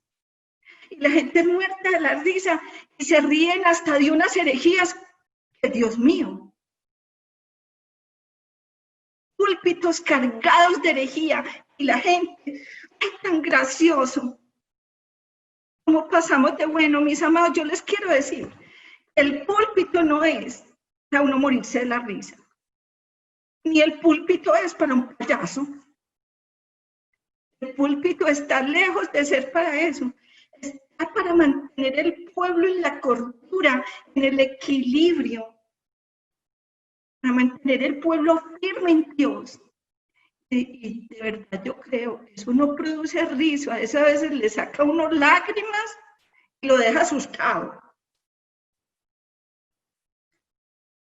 Y la gente muerta de la risa y se ríen hasta de unas herejías que, Dios mío, púlpitos cargados de herejía y la gente, ¡ay, tan gracioso! ¿Cómo pasamos de bueno, mis amados? Yo les quiero decir, el púlpito no es para uno morirse de la risa, ni el púlpito es para un payaso. El púlpito está lejos de ser para eso. Está para mantener el pueblo en la cordura, en el equilibrio, para mantener el pueblo firme en Dios. Y de verdad yo creo que eso no produce risa, a veces le saca a uno lágrimas y lo deja asustado.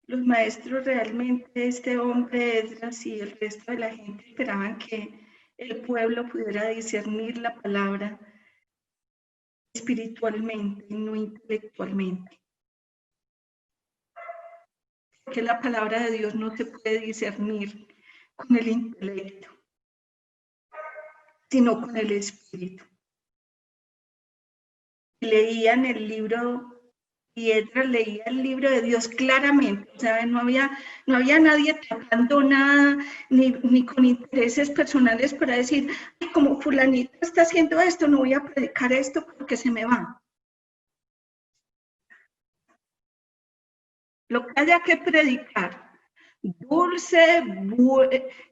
Los maestros realmente, este hombre Esdras y el resto de la gente esperaban que el pueblo pudiera discernir la palabra espiritualmente y no intelectualmente. Que la palabra de Dios no se puede discernir con el intelecto, sino con el espíritu. Leían el libro, y Esdras leía el libro de Dios claramente, o sea, no había nadie tratando nada, ni con intereses personales para decir, ay, como fulanito está haciendo esto, no voy a predicar esto porque se me va. Lo que haya que predicar, dulce,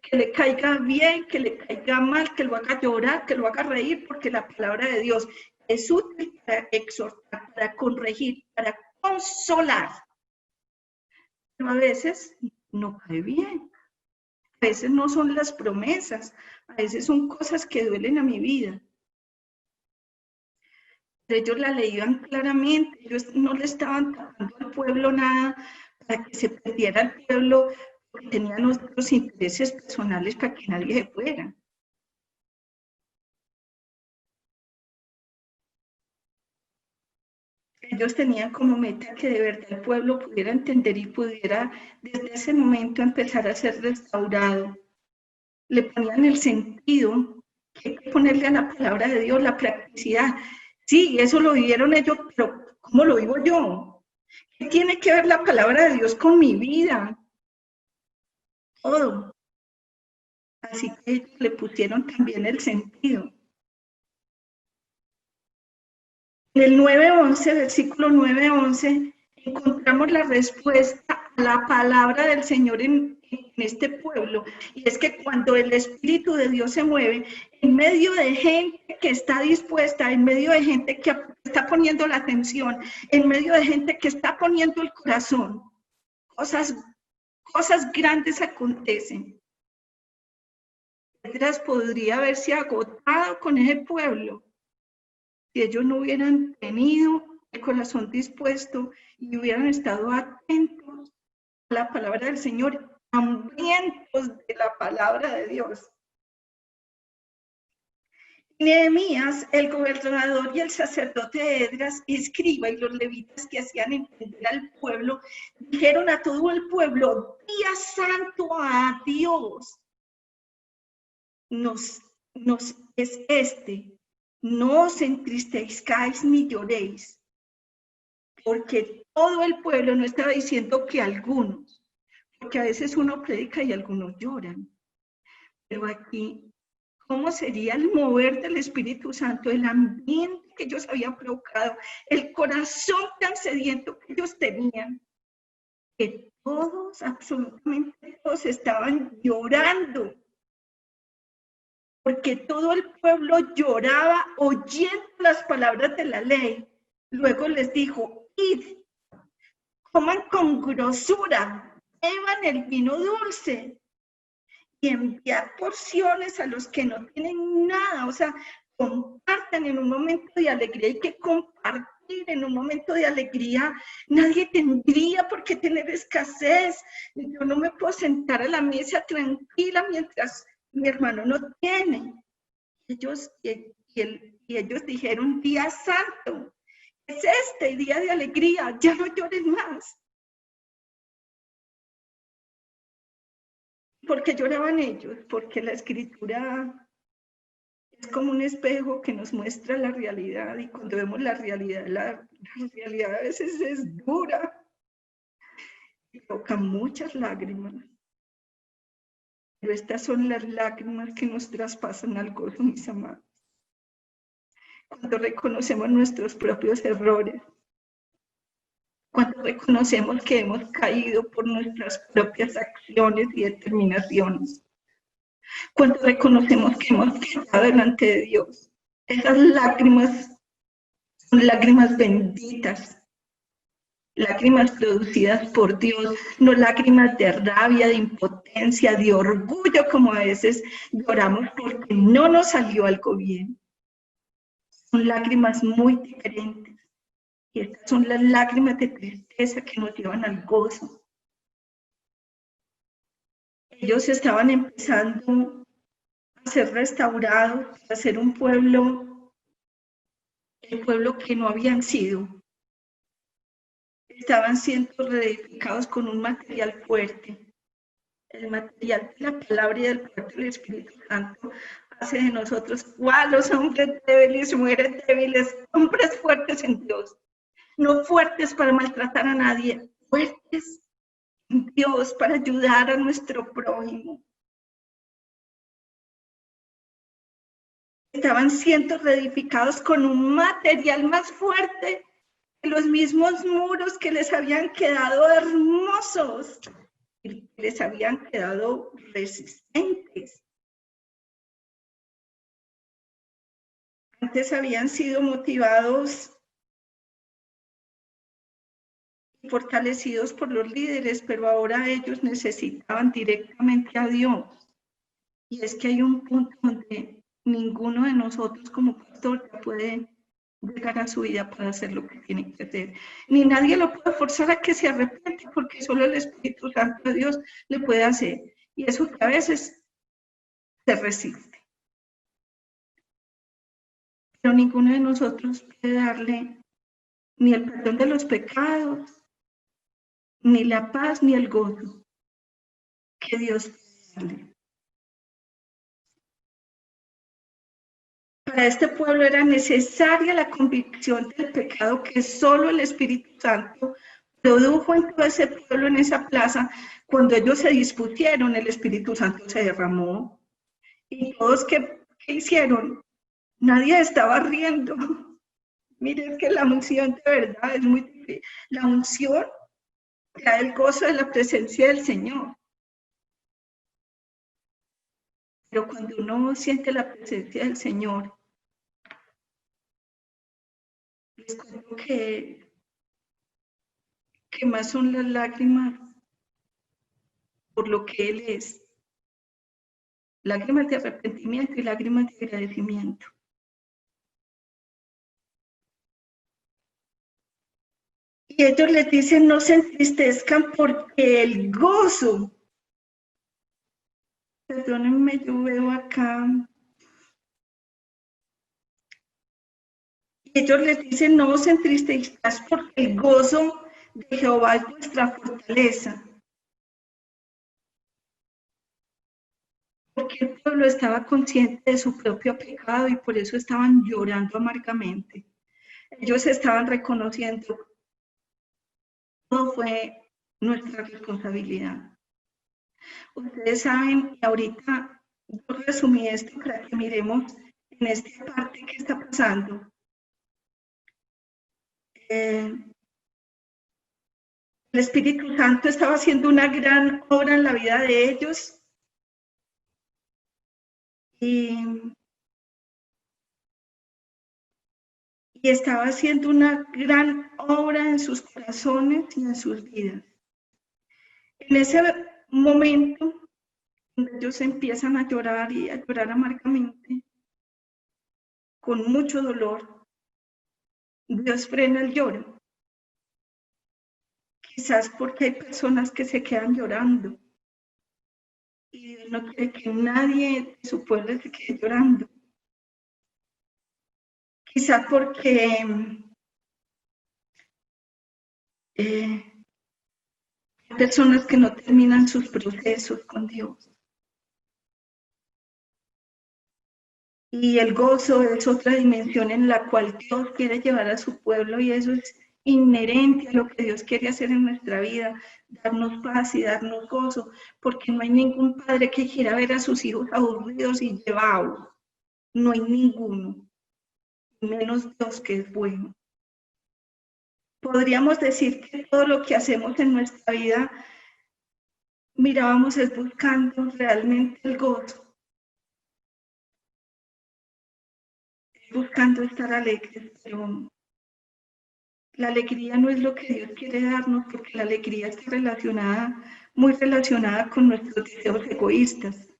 que le caiga bien, que le caiga mal, que lo haga llorar, que lo haga reír, porque la palabra de Dios es útil para exhortar, para corregir, para consolar. Pero a veces no cae bien. A veces no son las promesas, a veces son cosas que duelen a mi vida. Ellos la leían claramente, ellos no le estaban tapando al pueblo nada para que se perdiera el pueblo, porque tenían otros intereses personales para que nadie se fuera. Ellos tenían como meta que de verdad el pueblo pudiera entender y pudiera desde ese momento empezar a ser restaurado. Le ponían el sentido, que hay que ponerle a la palabra de Dios, la practicidad. Sí, eso lo vivieron ellos, pero ¿cómo lo vivo yo? ¿Qué tiene que ver la palabra de Dios con mi vida? Todo. Así que ellos le pusieron también el sentido. En el 9:11, versículo 9:11, encontramos la respuesta a la palabra del Señor en este pueblo. Y es que cuando el Espíritu de Dios se mueve, en medio de gente que está dispuesta, en medio de gente que está poniendo la atención, en medio de gente que está poniendo el corazón, cosas grandes acontecen. Esdras podría haberse agotado con ese pueblo si ellos no hubieran tenido el corazón dispuesto y hubieran estado atentos a la palabra del Señor, hambrientos de la palabra de Dios. Nehemías, el gobernador y el sacerdote Esdras, escriba, y los levitas que hacían entender al pueblo, dijeron a todo el pueblo, día santo a Dios nos es este, no os entristezcáis ni lloréis. porque todo el pueblo, no estaba diciendo que algunos, porque a veces uno predica y algunos lloran, pero aquí, ¿cómo sería el mover del Espíritu Santo, el ambiente que ellos habían provocado, el corazón tan sediento que ellos tenían, que todos, absolutamente todos, estaban llorando, porque todo el pueblo lloraba oyendo las palabras de la ley. Luego les dijo, id, coman con grosura, beban el vino dulce y enviar porciones a los que no tienen nada, o sea, compartan en un momento de alegría, hay que compartir en un momento de alegría, nadie tendría por qué tener escasez, yo no me puedo sentar a la mesa tranquila mientras mi hermano no tiene. Ellos, ellos dijeron, día santo, es este día de alegría, ya no lloren más. ¿Por qué lloraban ellos? Porque la escritura es como un espejo que nos muestra la realidad, y cuando vemos la realidad a veces es dura y provoca muchas lágrimas. Pero estas son las lágrimas que nos traspasan al gozo, mis amados. Cuando reconocemos nuestros propios errores, cuando reconocemos que hemos caído por nuestras propias acciones y determinaciones, cuando reconocemos que hemos quedado delante de Dios, esas lágrimas son lágrimas benditas, lágrimas producidas por Dios, no lágrimas de rabia, de impotencia, de orgullo, como a veces lloramos porque no nos salió algo bien. Son lágrimas muy diferentes. Y estas son las lágrimas de tristeza que nos llevan al gozo. Ellos estaban empezando a ser restaurados, a ser un pueblo, el pueblo que no habían sido. Estaban siendo reedificados con un material fuerte. El material de la palabra y del poder del Espíritu Santo hace de nosotros, ¡guau!, los hombres débiles, mujeres débiles, hombres fuertes en Dios. No fuertes para maltratar a nadie, fuertes en Dios para ayudar a nuestro prójimo. Estaban siendo reedificados con un material más fuerte que los mismos muros que les habían quedado hermosos, que les habían quedado resistentes. Antes habían sido motivados y fortalecidos por los líderes, pero ahora ellos necesitaban directamente a Dios. Y es que hay un punto donde ninguno de nosotros como pastor puede llegar a su vida para hacer lo que tiene que hacer. Ni nadie lo puede forzar a que se arrepiente, porque solo el Espíritu Santo de Dios le puede hacer. Y eso que a veces se resiste. Pero ninguno de nosotros puede darle ni el perdón de los pecados, ni la paz, ni el gozo que Dios puede darle. Para este pueblo era necesaria la convicción del pecado que solo el Espíritu Santo produjo en todo ese pueblo, en esa plaza. Cuando ellos se dispusieron, el Espíritu Santo se derramó. Y todos, ¿qué hicieron? Nadie estaba riendo. Miren que la unción de verdad es muy difícil. La unción trae el gozo de la presencia del Señor. Pero cuando uno siente la presencia del Señor, les cuento que más son las lágrimas por lo que Él es. Lágrimas de arrepentimiento y lágrimas de agradecimiento. Y ellos les dicen, no se entristezcan porque el gozo, perdónenme, yo veo acá, y ellos les dicen, no os entristezcáis porque el gozo de Jehová es vuestra fortaleza. Porque el pueblo estaba consciente de su propio pecado y por eso estaban llorando amargamente. Ellos estaban reconociendo, todo fue nuestra responsabilidad. Ustedes saben, y ahorita yo resumí esto para que miremos en esta parte que está pasando. El Espíritu Santo estaba haciendo una gran obra en la vida de ellos y estaba haciendo una gran obra en sus corazones y en sus vidas. En ese momento, ellos empiezan a llorar y a llorar amargamente, con mucho dolor, Dios frena el lloro. Quizás porque hay personas que se quedan llorando y Dios no quiere que nadie de su pueblo se quede llorando. Quizás porque hay personas que no terminan sus procesos con Dios. Y el gozo es otra dimensión en la cual Dios quiere llevar a su pueblo y eso es inherente a lo que Dios quiere hacer en nuestra vida, darnos paz y darnos gozo, porque no hay ningún padre que quiera ver a sus hijos aburridos y llevados. No hay ninguno, menos Dios que es bueno. Podríamos decir que todo lo que hacemos en nuestra vida, mirábamos es buscando realmente el gozo, buscando estar alegres, pero la alegría no es lo que Dios quiere darnos, porque la alegría está relacionada, muy relacionada con nuestros deseos egoístas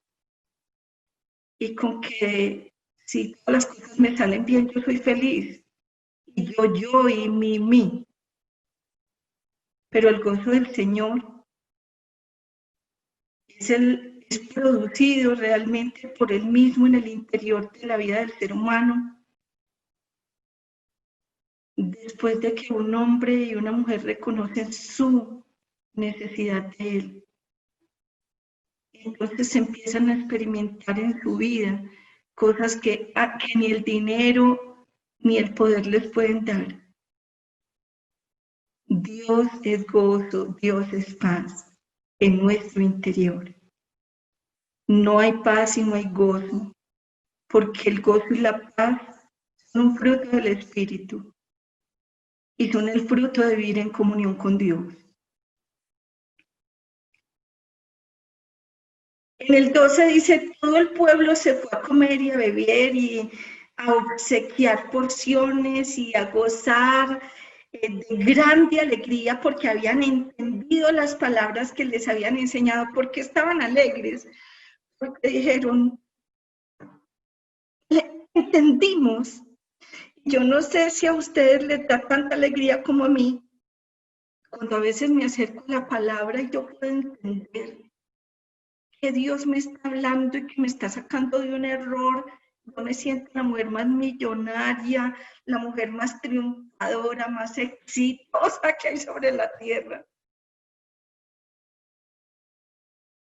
y con que si todas las cosas me salen bien, yo soy feliz, y yo y mi. Pero el gozo del Señor es producido realmente por Él mismo en el interior de la vida del ser humano, después de que un hombre y una mujer reconocen su necesidad de Él. Entonces se empiezan a experimentar en su vida cosas que ni el dinero ni el poder les pueden dar. Dios es gozo, Dios es paz en nuestro interior. No hay paz y no hay gozo, porque el gozo y la paz son un fruto del Espíritu y son el fruto de vivir en comunión con Dios. En el 12 dice, todo el pueblo se fue a comer y a beber y a obsequiar porciones y a gozar de grande alegría porque habían entendido las palabras que les habían enseñado, porque estaban alegres, porque dijeron, entendimos. Yo no sé si a ustedes les da tanta alegría como a mí, cuando a veces me acerco a la palabra y yo puedo entender que Dios me está hablando y que me está sacando de un error. Yo me siento la mujer más millonaria, la mujer más triunfadora, más exitosa que hay sobre la tierra.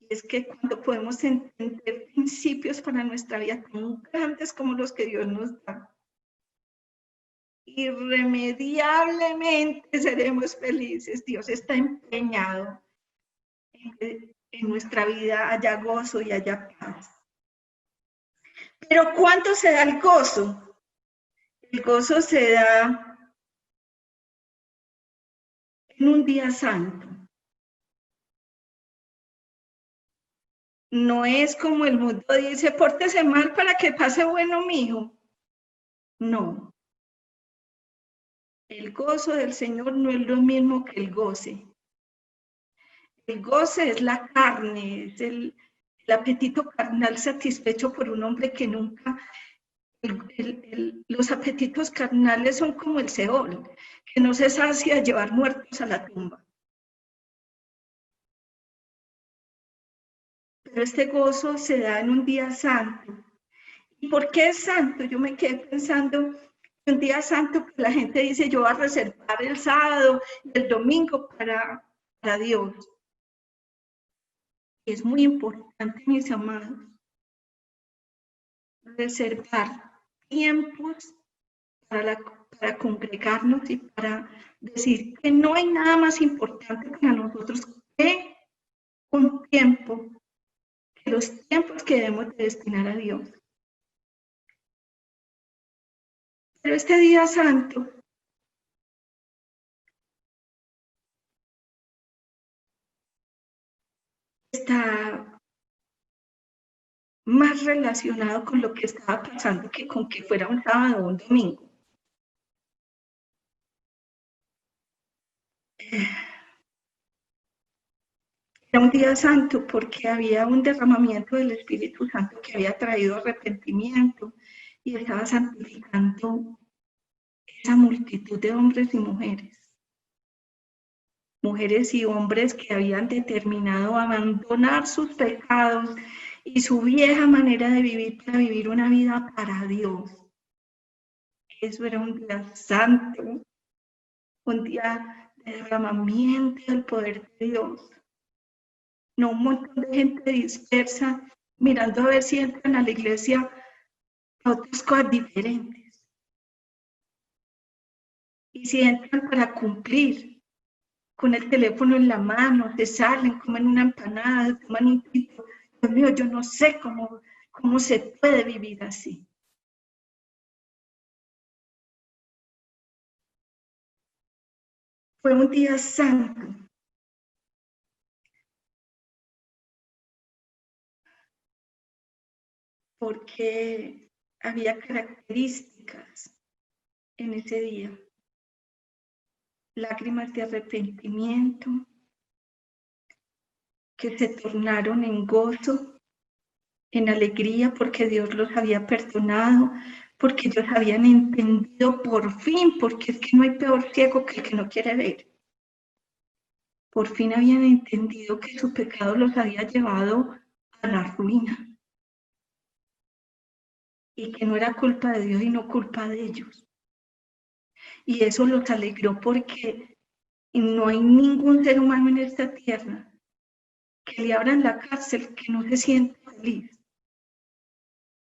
Y es que cuando podemos entender principios para nuestra vida tan grandes como los que Dios nos da, irremediablemente seremos felices. Dios está empeñado en que en nuestra vida haya gozo y haya paz. Pero ¿cuánto se da el gozo? El gozo se da en un día santo. No es como el mundo dice, pórtese mal para que pase bueno, mijo. No. El gozo del Señor no es lo mismo que el goce. El goce es la carne, es el apetito carnal satisfecho por un hombre que nunca... los apetitos carnales son como el Seol, que no se sacia de llevar muertos a la tumba. Pero este gozo se da en un día santo. ¿Y por qué es santo? Yo me quedé pensando que un día santo, pues la gente dice, yo voy a reservar el sábado y el domingo para Dios. Y es muy importante, mis amados, reservar tiempos para congregarnos y para decir que no hay nada más importante para nosotros que un tiempo, que los tiempos que debemos de destinar a Dios. Pero este día santo está más relacionado con lo que estaba pasando que con que fuera un sábado o un domingo. Era un día santo porque había un derramamiento del Espíritu Santo que había traído arrepentimiento y estaba santificando esa multitud de hombres y mujeres y hombres que habían determinado abandonar sus pecados y su vieja manera de vivir para vivir una vida para Dios. Eso era un día santo, un día de derramamiento del poder de Dios. No un montón de gente dispersa mirando a ver si entran a la iglesia a otras cosas diferentes. Y si entran para cumplir, con el teléfono en la mano, se salen, comen una empanada, toman un tinto. Dios mío, yo no sé cómo se puede vivir así. Fue un día santo. Porque había características en ese día. Lágrimas de arrepentimiento que se tornaron en gozo, en alegría, porque Dios los había perdonado, porque ellos habían entendido por fin, porque es que no hay peor ciego que el que no quiere ver. Por fin habían entendido que su pecado los había llevado a la ruina y que no era culpa de Dios y no culpa de ellos. Y eso los alegró porque no hay ningún ser humano en esta tierra que le abran la cárcel que no se sienta feliz.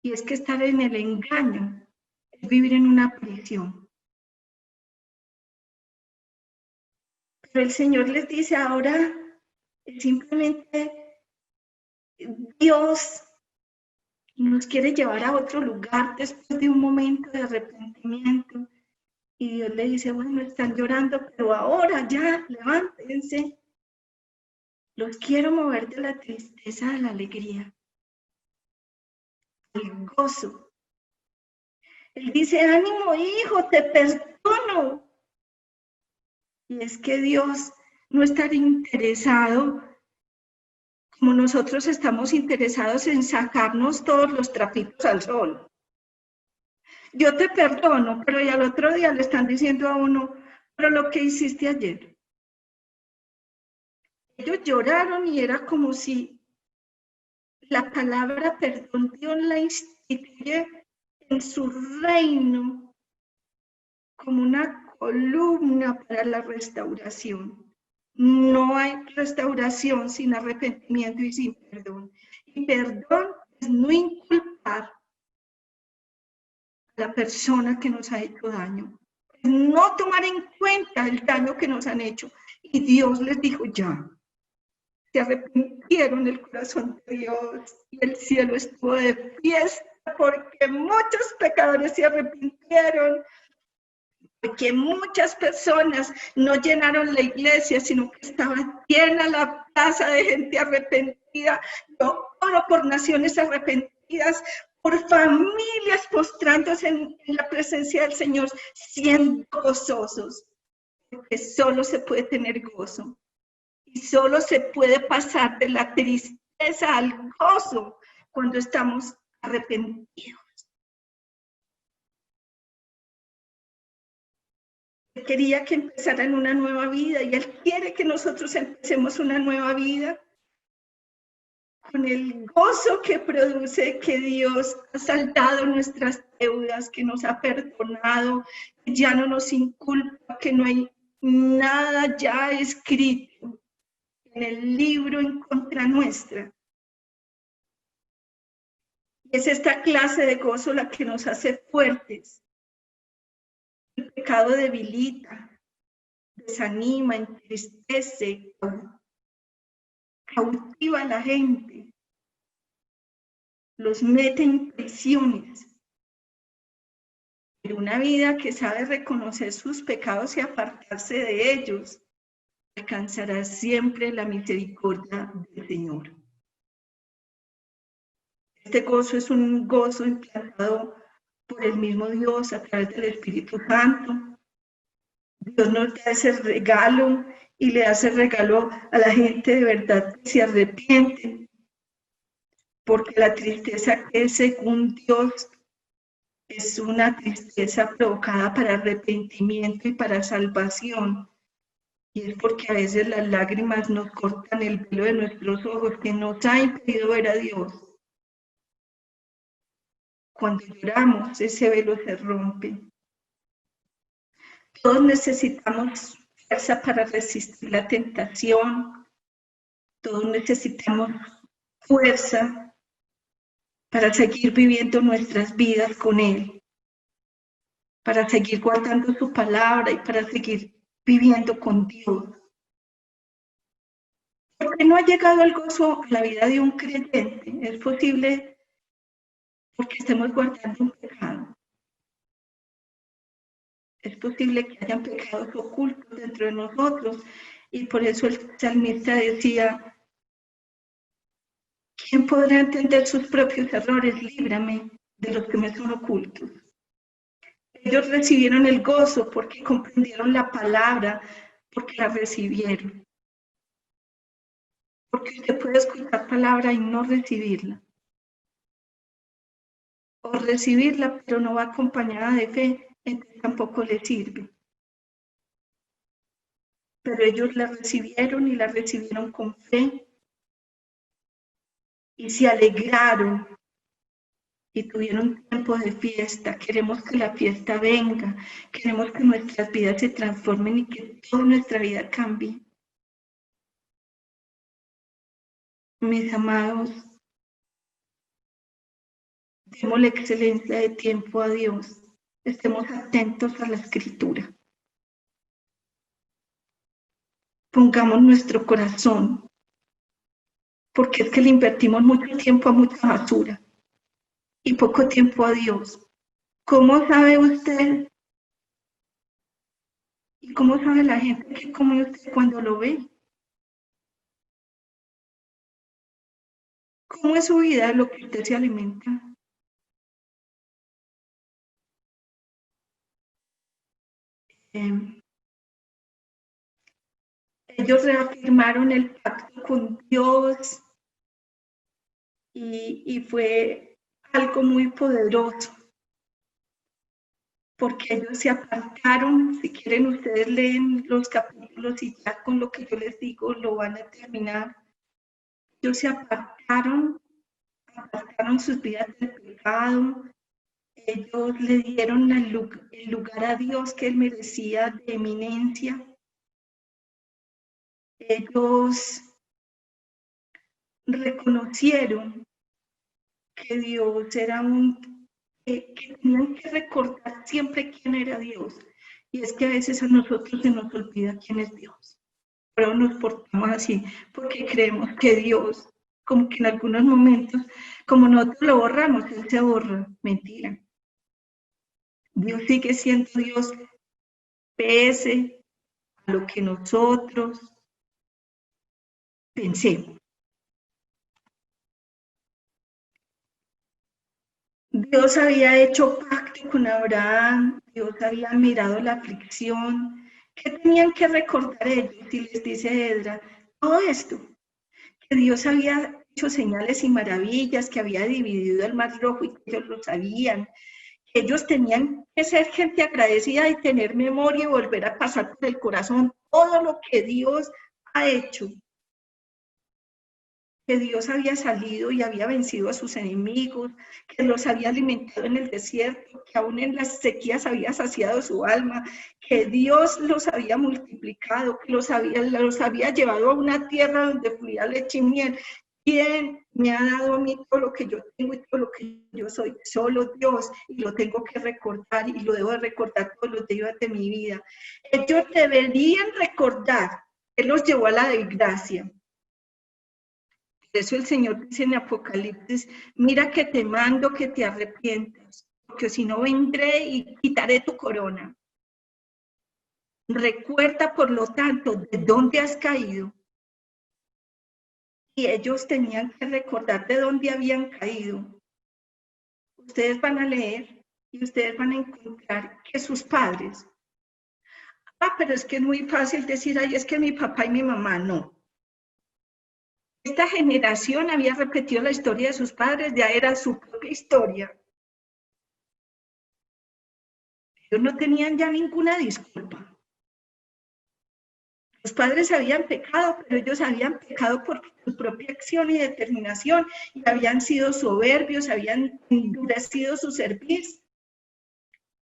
Y es que estar en el engaño es vivir en una prisión. Pero el Señor les dice ahora, simplemente Dios nos quiere llevar a otro lugar después de un momento de arrepentimiento. Y Dios le dice, bueno, están llorando, pero ahora ya, levántense. Los quiero mover de la tristeza a la alegría, al gozo. Él dice, ánimo, hijo, te perdono. Y es que Dios no está interesado como nosotros estamos interesados en sacarnos todos los trapitos al sol. Yo te perdono, pero ya al otro día le están diciendo a uno, pero lo que hiciste ayer. Ellos lloraron y era como si la palabra perdón Dios la instituye en su reino como una columna para la restauración. No hay restauración sin arrepentimiento y sin perdón. Y perdón es no inculpar a la persona que nos ha hecho daño. Es no tomar en cuenta el daño que nos han hecho. Y Dios les dijo, ya, se arrepintieron el corazón de Dios y el cielo estuvo de fiesta porque muchos pecadores se arrepintieron, porque muchas personas no llenaron la iglesia, sino que estaba llena la plaza de gente arrepentida. Yo oro por naciones arrepentidas, por familias postrándose en la presencia del Señor, siendo gozosos, porque solo se puede tener gozo y solo se puede pasar de la tristeza al gozo cuando estamos arrepentidos. Quería que empezaran una nueva vida y Él quiere que nosotros empecemos una nueva vida con el gozo que produce que Dios ha saldado nuestras deudas, que nos ha perdonado, que ya no nos inculpa, que no hay nada ya escrito en el libro en contra nuestra. Y es esta clase de gozo la que nos hace fuertes. El pecado debilita, desanima, entristece, cautiva a la gente, los mete en prisiones. Pero una vida que sabe reconocer sus pecados y apartarse de ellos, alcanzará siempre la misericordia del Señor. Este gozo es un gozo implantado por el mismo Dios a través del Espíritu Santo. Dios nos da ese regalo y le hace regalo a la gente de verdad que se arrepiente, porque la tristeza que es según Dios es una tristeza provocada para arrepentimiento y para salvación. Y es porque a veces las lágrimas nos cortan el velo de nuestros ojos, que nos ha impedido ver a Dios. Cuando lloramos, ese velo se rompe. Todos necesitamos fuerza para resistir la tentación. Todos necesitamos fuerza para seguir viviendo nuestras vidas con Él, para seguir guardando su palabra y para seguir viviendo con Dios. Porque no ha llegado el gozo a la vida de un creyente. Es posible porque estemos guardando un pecado. Es posible que hayan pecados ocultos dentro de nosotros, y por eso el salmista decía: ¿quién podrá entender sus propios errores? Líbrame de los que me son ocultos. Ellos recibieron el gozo porque comprendieron la palabra, porque la recibieron. Porque usted puede escuchar palabra y no recibirla. O recibirla, pero no va acompañada de fe, entonces tampoco le sirve. Pero ellos la recibieron y la recibieron con fe. Y se alegraron y tuvieron tiempo de fiesta. Queremos que la fiesta venga, queremos que nuestras vidas se transformen y que toda nuestra vida cambie. Mis amados, demos la excelencia de tiempo a Dios, estemos atentos a la Escritura. Pongamos nuestro corazón, porque es que le invertimos mucho tiempo a mucha basura y poco tiempo a Dios. ¿Cómo sabe usted? ¿Y cómo sabe la gente que come usted cuando lo ve? ¿Cómo es su vida, lo que usted se alimenta? Ellos reafirmaron el pacto con Dios y fue algo muy poderoso, porque ellos se apartaron. Si quieren, ustedes leen los capítulos y ya con lo que yo les digo lo van a terminar. Ellos se apartaron sus vidas del pecado. Ellos le dieron el lugar a Dios que Él merecía de eminencia. Ellos reconocieron que Dios era que tenían que recordar siempre quién era Dios. Y es que a veces a nosotros se nos olvida quién es Dios. Pero nos portamos así porque creemos que Dios, como que en algunos momentos, como nosotros lo borramos, Él se borra. Mentira. Dios sigue siendo Dios pese a lo que nosotros pensemos. Dios había hecho pacto con Abraham, Dios había mirado la aflicción. ¿Qué tenían que recordar ellos? Y les dice Edra, todo esto, que Dios había hecho señales y maravillas, que había dividido el mar rojo y que ellos lo sabían, que ellos tenían que ser gente agradecida y tener memoria y volver a pasar por el corazón todo lo que Dios ha hecho. Que Dios había salido y había vencido a sus enemigos, que los había alimentado en el desierto, que aún en las sequías había saciado su alma, que Dios los había multiplicado, que los había llevado a una tierra donde fluía leche y miel, ¿Quién me ha dado a mí todo lo que yo tengo y todo lo que yo soy? Solo Dios, y lo tengo que recordar y lo debo de recordar todos los días de mi vida. Ellos deberían recordar que los llevó a la desgracia. Por eso el Señor dice en Apocalipsis, mira que te mando que te arrepientas, porque si no vendré y quitaré tu corona. Recuerda, por lo tanto, de dónde has caído. Y ellos tenían que recordar de dónde habían caído. Ustedes van a leer y ustedes van a encontrar que sus padres, pero es que es muy fácil decir, ay, es que mi papá y mi mamá, no. Esta generación había repetido la historia de sus padres, ya era su propia historia. Ellos no tenían ya ninguna disculpa. Los padres habían pecado, pero ellos habían pecado por su propia acción y determinación, y habían sido soberbios, habían endurecido su cerviz.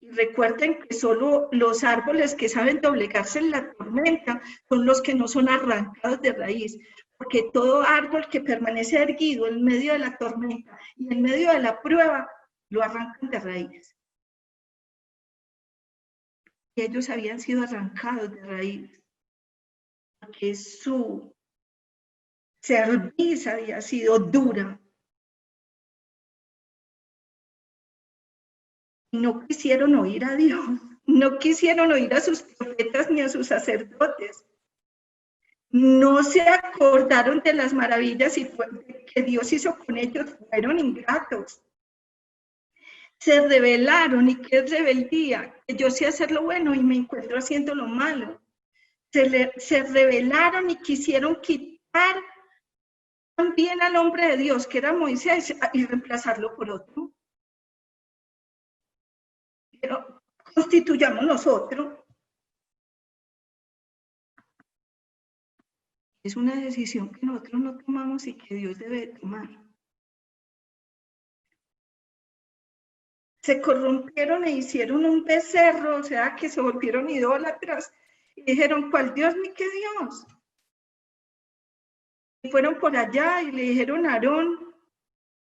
Y recuerden que solo los árboles que saben doblegarse en la tormenta son los que no son arrancados de raíz, porque todo árbol que permanece erguido en medio de la tormenta y en medio de la prueba, lo arrancan de raíz. Y ellos habían sido arrancados de raíz, porque su cerviz había sido dura. No quisieron oír a Dios, no quisieron oír a sus profetas ni a sus sacerdotes. No se acordaron de las maravillas que Dios hizo con ellos, fueron ingratos. Se rebelaron, ¿y qué es rebeldía? Que yo sé hacer lo bueno y me encuentro haciendo lo malo. Se rebelaron y quisieron quitar también al hombre de Dios, que era Moisés, y reemplazarlo por otro. Pero constituyamos nosotros. Es una decisión que nosotros no tomamos y que Dios debe tomar. Se corrompieron e hicieron un becerro, o sea, que se volvieron idólatras, y dijeron, ¿cuál Dios ni qué Dios? Y fueron por allá y le dijeron a Aarón,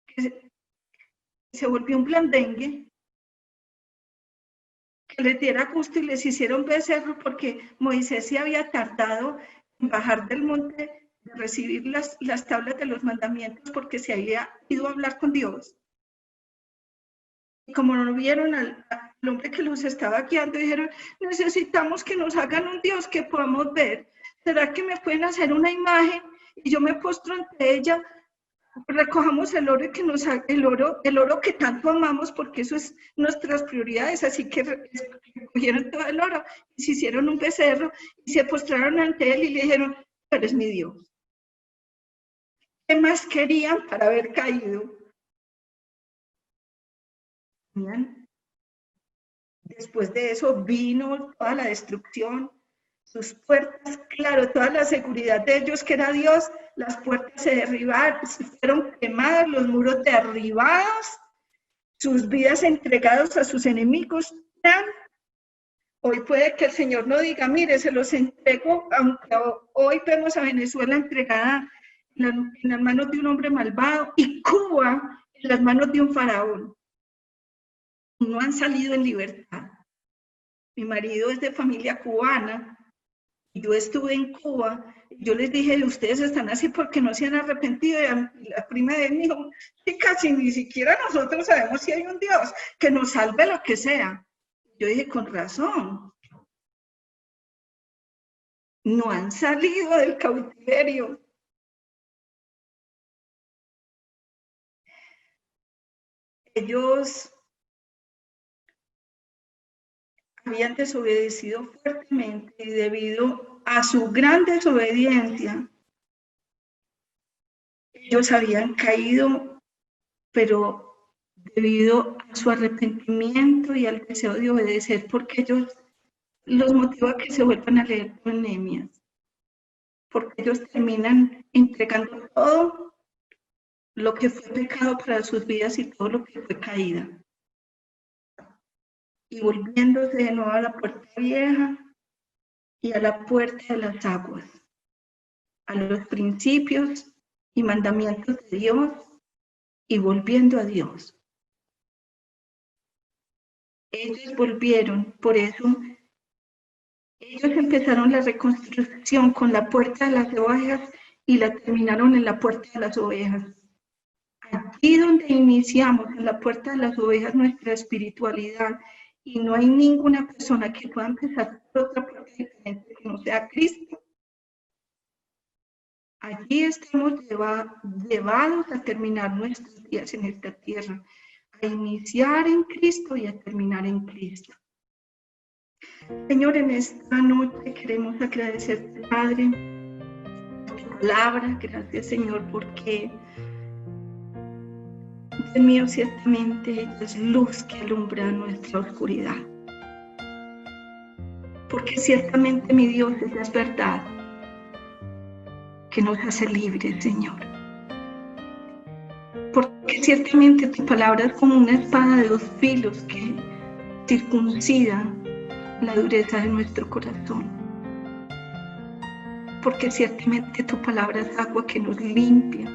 que se volvió un blandengue, que les diera gusto y les hicieron becerro, porque Moisés se había tardado en bajar del monte de recibir las tablas de los mandamientos, porque se había ido a hablar con Dios. Y como no vieron al hombre que los estaba guiando, dijeron, necesitamos que nos hagan un Dios que podamos ver. ¿Será que me pueden hacer una imagen y yo me postro ante ella? Recojamos el oro y que nos haga el oro que tanto amamos, porque eso es nuestras prioridades. Así que recogieron todo el oro y se hicieron un becerro y se postraron ante él y le dijeron, tú eres mi Dios. ¿Qué más querían para haber caído? Después de eso vino toda la destrucción, sus puertas, claro, toda la seguridad de ellos que era Dios, las puertas se derribaron, fueron quemadas, los muros derribados, sus vidas entregadas a sus enemigos. Hoy puede que el Señor no diga, mire, se los entrego, aunque hoy vemos a Venezuela entregada en las manos de un hombre malvado y Cuba en las manos de un faraón. No han salido en libertad. Mi marido es de familia cubana y yo estuve en Cuba. Yo les dije, ustedes están así porque no se han arrepentido. Y la prima de él me dijo, chicas, si ni siquiera nosotros sabemos si hay un Dios que nos salve lo que sea. Yo dije, con razón. No han salido del cautiverio. Ellos habían desobedecido fuertemente y debido a su gran desobediencia, ellos habían caído, pero debido a su arrepentimiento y al deseo de obedecer, porque ellos los motiva a que se vuelvan a leer con Nehemías, porque ellos terminan entregando todo lo que fue pecado para sus vidas y todo lo que fue caída. Y volviéndose de nuevo a la puerta vieja y a la puerta de las aguas, a los principios y mandamientos de Dios y volviendo a Dios. Ellos volvieron, por eso ellos empezaron la reconstrucción con la puerta de las ovejas y la terminaron en la puerta de las ovejas. Allí donde iniciamos, en la puerta de las ovejas, nuestra espiritualidad, y no hay ninguna persona que pueda empezar por otra puerta diferente que no sea Cristo. Allí estamos llevados a terminar nuestros días en esta tierra, a iniciar en Cristo y a terminar en Cristo. Señor, en esta noche queremos agradecerte, Padre, por tu palabra. Gracias, Señor, porque, Dios mío, ciertamente ella es luz que alumbra nuestra oscuridad. Porque ciertamente, mi Dios, esa es verdad que nos hace libres, Señor. Porque ciertamente tu palabra es como una espada de dos filos que circuncida la dureza de nuestro corazón. Porque ciertamente tu palabra es agua que nos limpia.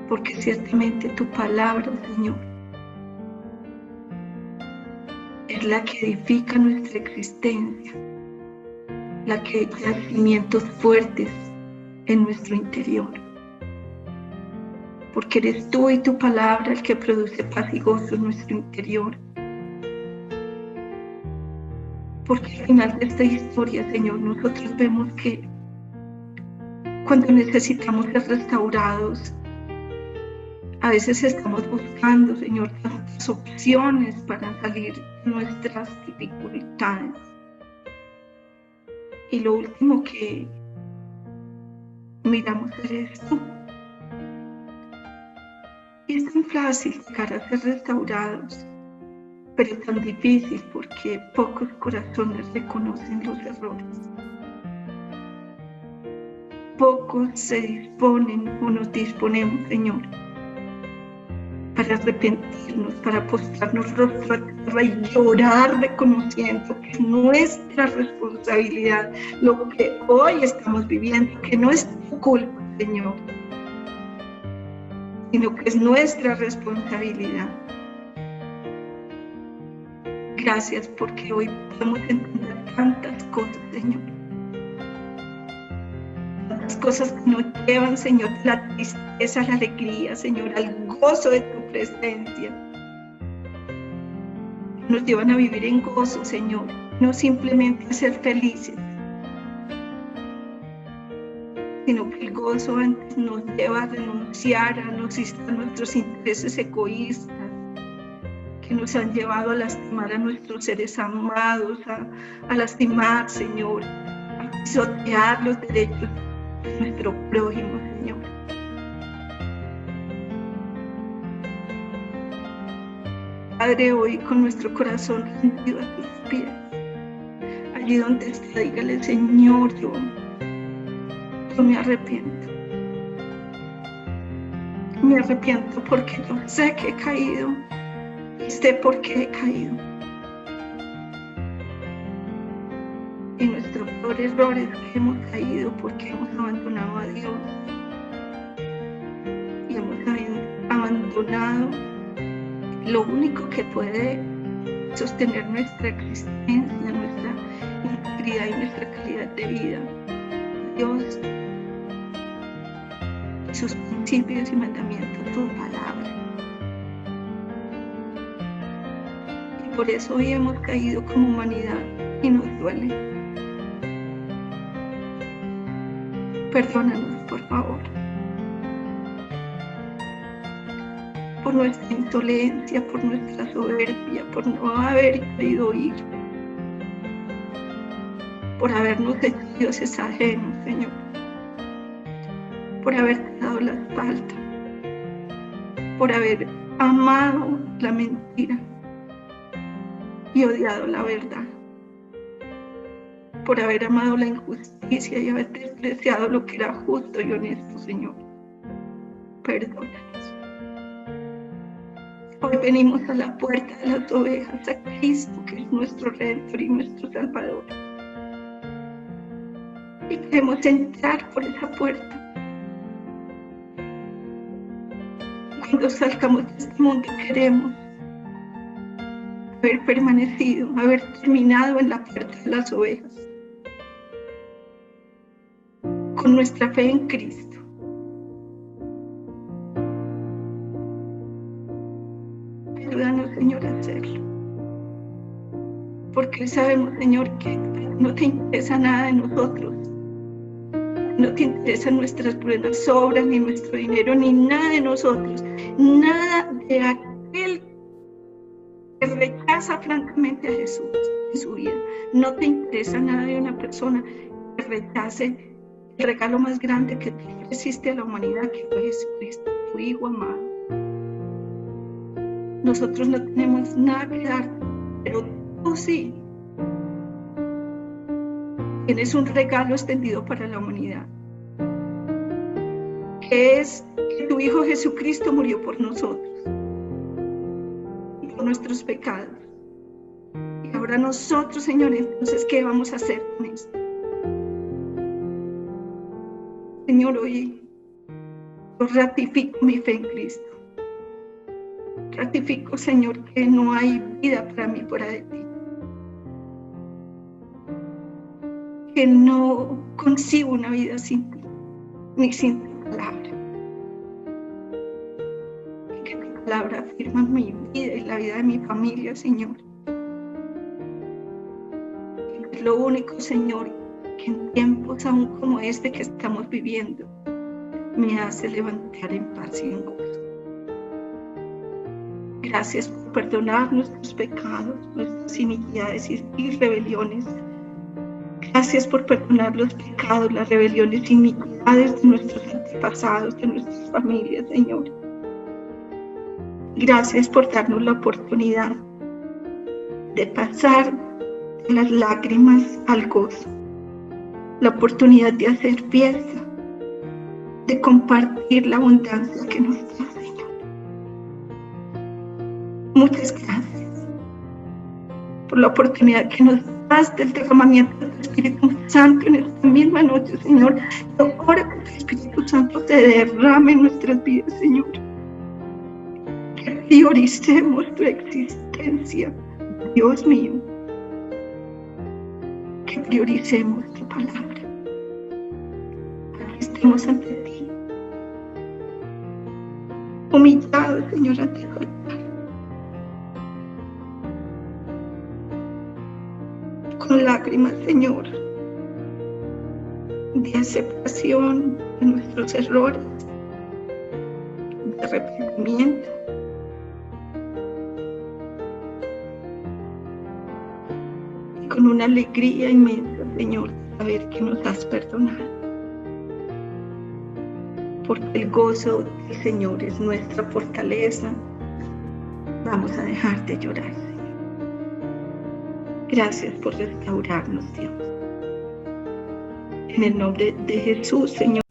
Porque ciertamente tu palabra, Señor, es la que edifica nuestra existencia, la que echa cimientos fuertes en nuestro interior. Porque eres tú y tu palabra el que produce paz y gozo en nuestro interior. Porque al final de esta historia, Señor, nosotros vemos que cuando necesitamos ser restaurados, a veces estamos buscando, Señor, tantas opciones para salir de nuestras dificultades. Y lo último que miramos eres tú. Y es tan fácil llegar a ser restaurados, pero es tan difícil porque pocos corazones reconocen los errores. Pocos se disponen o nos disponemos, Señor, para arrepentirnos, para postrarnos rostro a tierra y llorar reconociendo que es nuestra responsabilidad lo que hoy estamos viviendo, que no es tu culpa, Señor, sino que es nuestra responsabilidad. Gracias porque hoy podemos entender tantas cosas, Señor. Tantas cosas que nos llevan, Señor, a la tristeza, a la alegría, Señor, al gozo de tu presencia. Nos llevan a vivir en gozo, Señor, no simplemente a ser felices, sino que el gozo antes nos lleva a renunciar a nuestros intereses egoístas, que nos han llevado a lastimar a nuestros seres amados, a lastimar, Señor, a pisotear los derechos de nuestro prójimo, Señor. Padre, hoy con nuestro corazón rendido a tus pies, allí donde esté, dígale, Señor, yo me arrepiento. Me arrepiento porque yo sé que he caído y sé por qué he caído. Y nuestros peores errores que hemos caído porque hemos abandonado a Dios y hemos abandonado lo único que puede sostener nuestra existencia, nuestra integridad y nuestra calidad de vida. Dios, sus principios y mandamientos, tu palabra. Y por eso hoy hemos caído como humanidad y nos duele. Perdónanos, por favor, por nuestra insolencia, por nuestra soberbia, por no haber querido oír, por habernos hecho dioses ajenos, Señor, por haberte dado la espalda, por haber amado la mentira y odiado la verdad, por haber amado la injusticia y haber despreciado lo que era justo y honesto, Señor. Perdónanos. Hoy venimos a la puerta de las ovejas, a Cristo, que es nuestro Redentor y nuestro Salvador. y queremos entrar por esa puerta. Cuando salgamos de este mundo queremos haber permanecido, haber terminado en la puerta de las ovejas, con nuestra fe en Cristo. Ayúdanos, Señor, a hacerlo. Porque sabemos, Señor, que no te interesa nada de nosotros. No te interesan nuestras buenas obras, ni nuestro dinero, ni nada de nosotros. Nada de aquel que rechaza francamente a Jesús en su vida. No te interesa nada de una persona que rechace el regalo más grande que tú ofreciste a la humanidad, que fue Jesucristo, tu Hijo amado. Nosotros no tenemos nada que dar, pero tú sí. Tienes un regalo extendido para la humanidad, que es que tu Hijo Jesucristo murió por nosotros y por nuestros pecados. Y ahora nosotros, Señor, entonces, ¿qué vamos a hacer con esto? Señor, hoy yo ratifico mi fe en Cristo. Ratifico, Señor, que no hay vida para mí fuera de ti. Que no concibo una vida sin ti, ni sin tu palabra. Y que tu palabra afirma mi vida y la vida de mi familia, Señor. Y es lo único, Señor, que en tiempos aún como este que estamos viviendo, me hace levantar en paz y en gozo. Gracias por perdonar nuestros pecados, nuestras iniquidades y rebeliones. Gracias por perdonar los pecados, las rebeliones y iniquidades de nuestros antepasados, de nuestras familias, Señor. Gracias por darnos la oportunidad de pasar de las lágrimas al gozo, la oportunidad de hacer fiesta, de compartir la abundancia que nos da, Señor. Muchas gracias por la oportunidad que nos das del derramamiento del Espíritu Santo en esta misma noche, Señor. Yo oro que el Espíritu Santo se derrame en nuestras vidas, Señor. Que prioricemos tu existencia, Dios mío. Que prioricemos tu palabra. Aquí estemos ante ti, humillados, Señor, ante tu altar. Con lágrimas, Señor, de aceptación de nuestros errores, de arrepentimiento. Y con una alegría inmensa, Señor, de saber que nos has perdonado. Porque el gozo del Señor es nuestra fortaleza. Vamos a dejar de llorar, Señor. Gracias por restaurarnos, Dios. En el nombre de Jesús, Señor.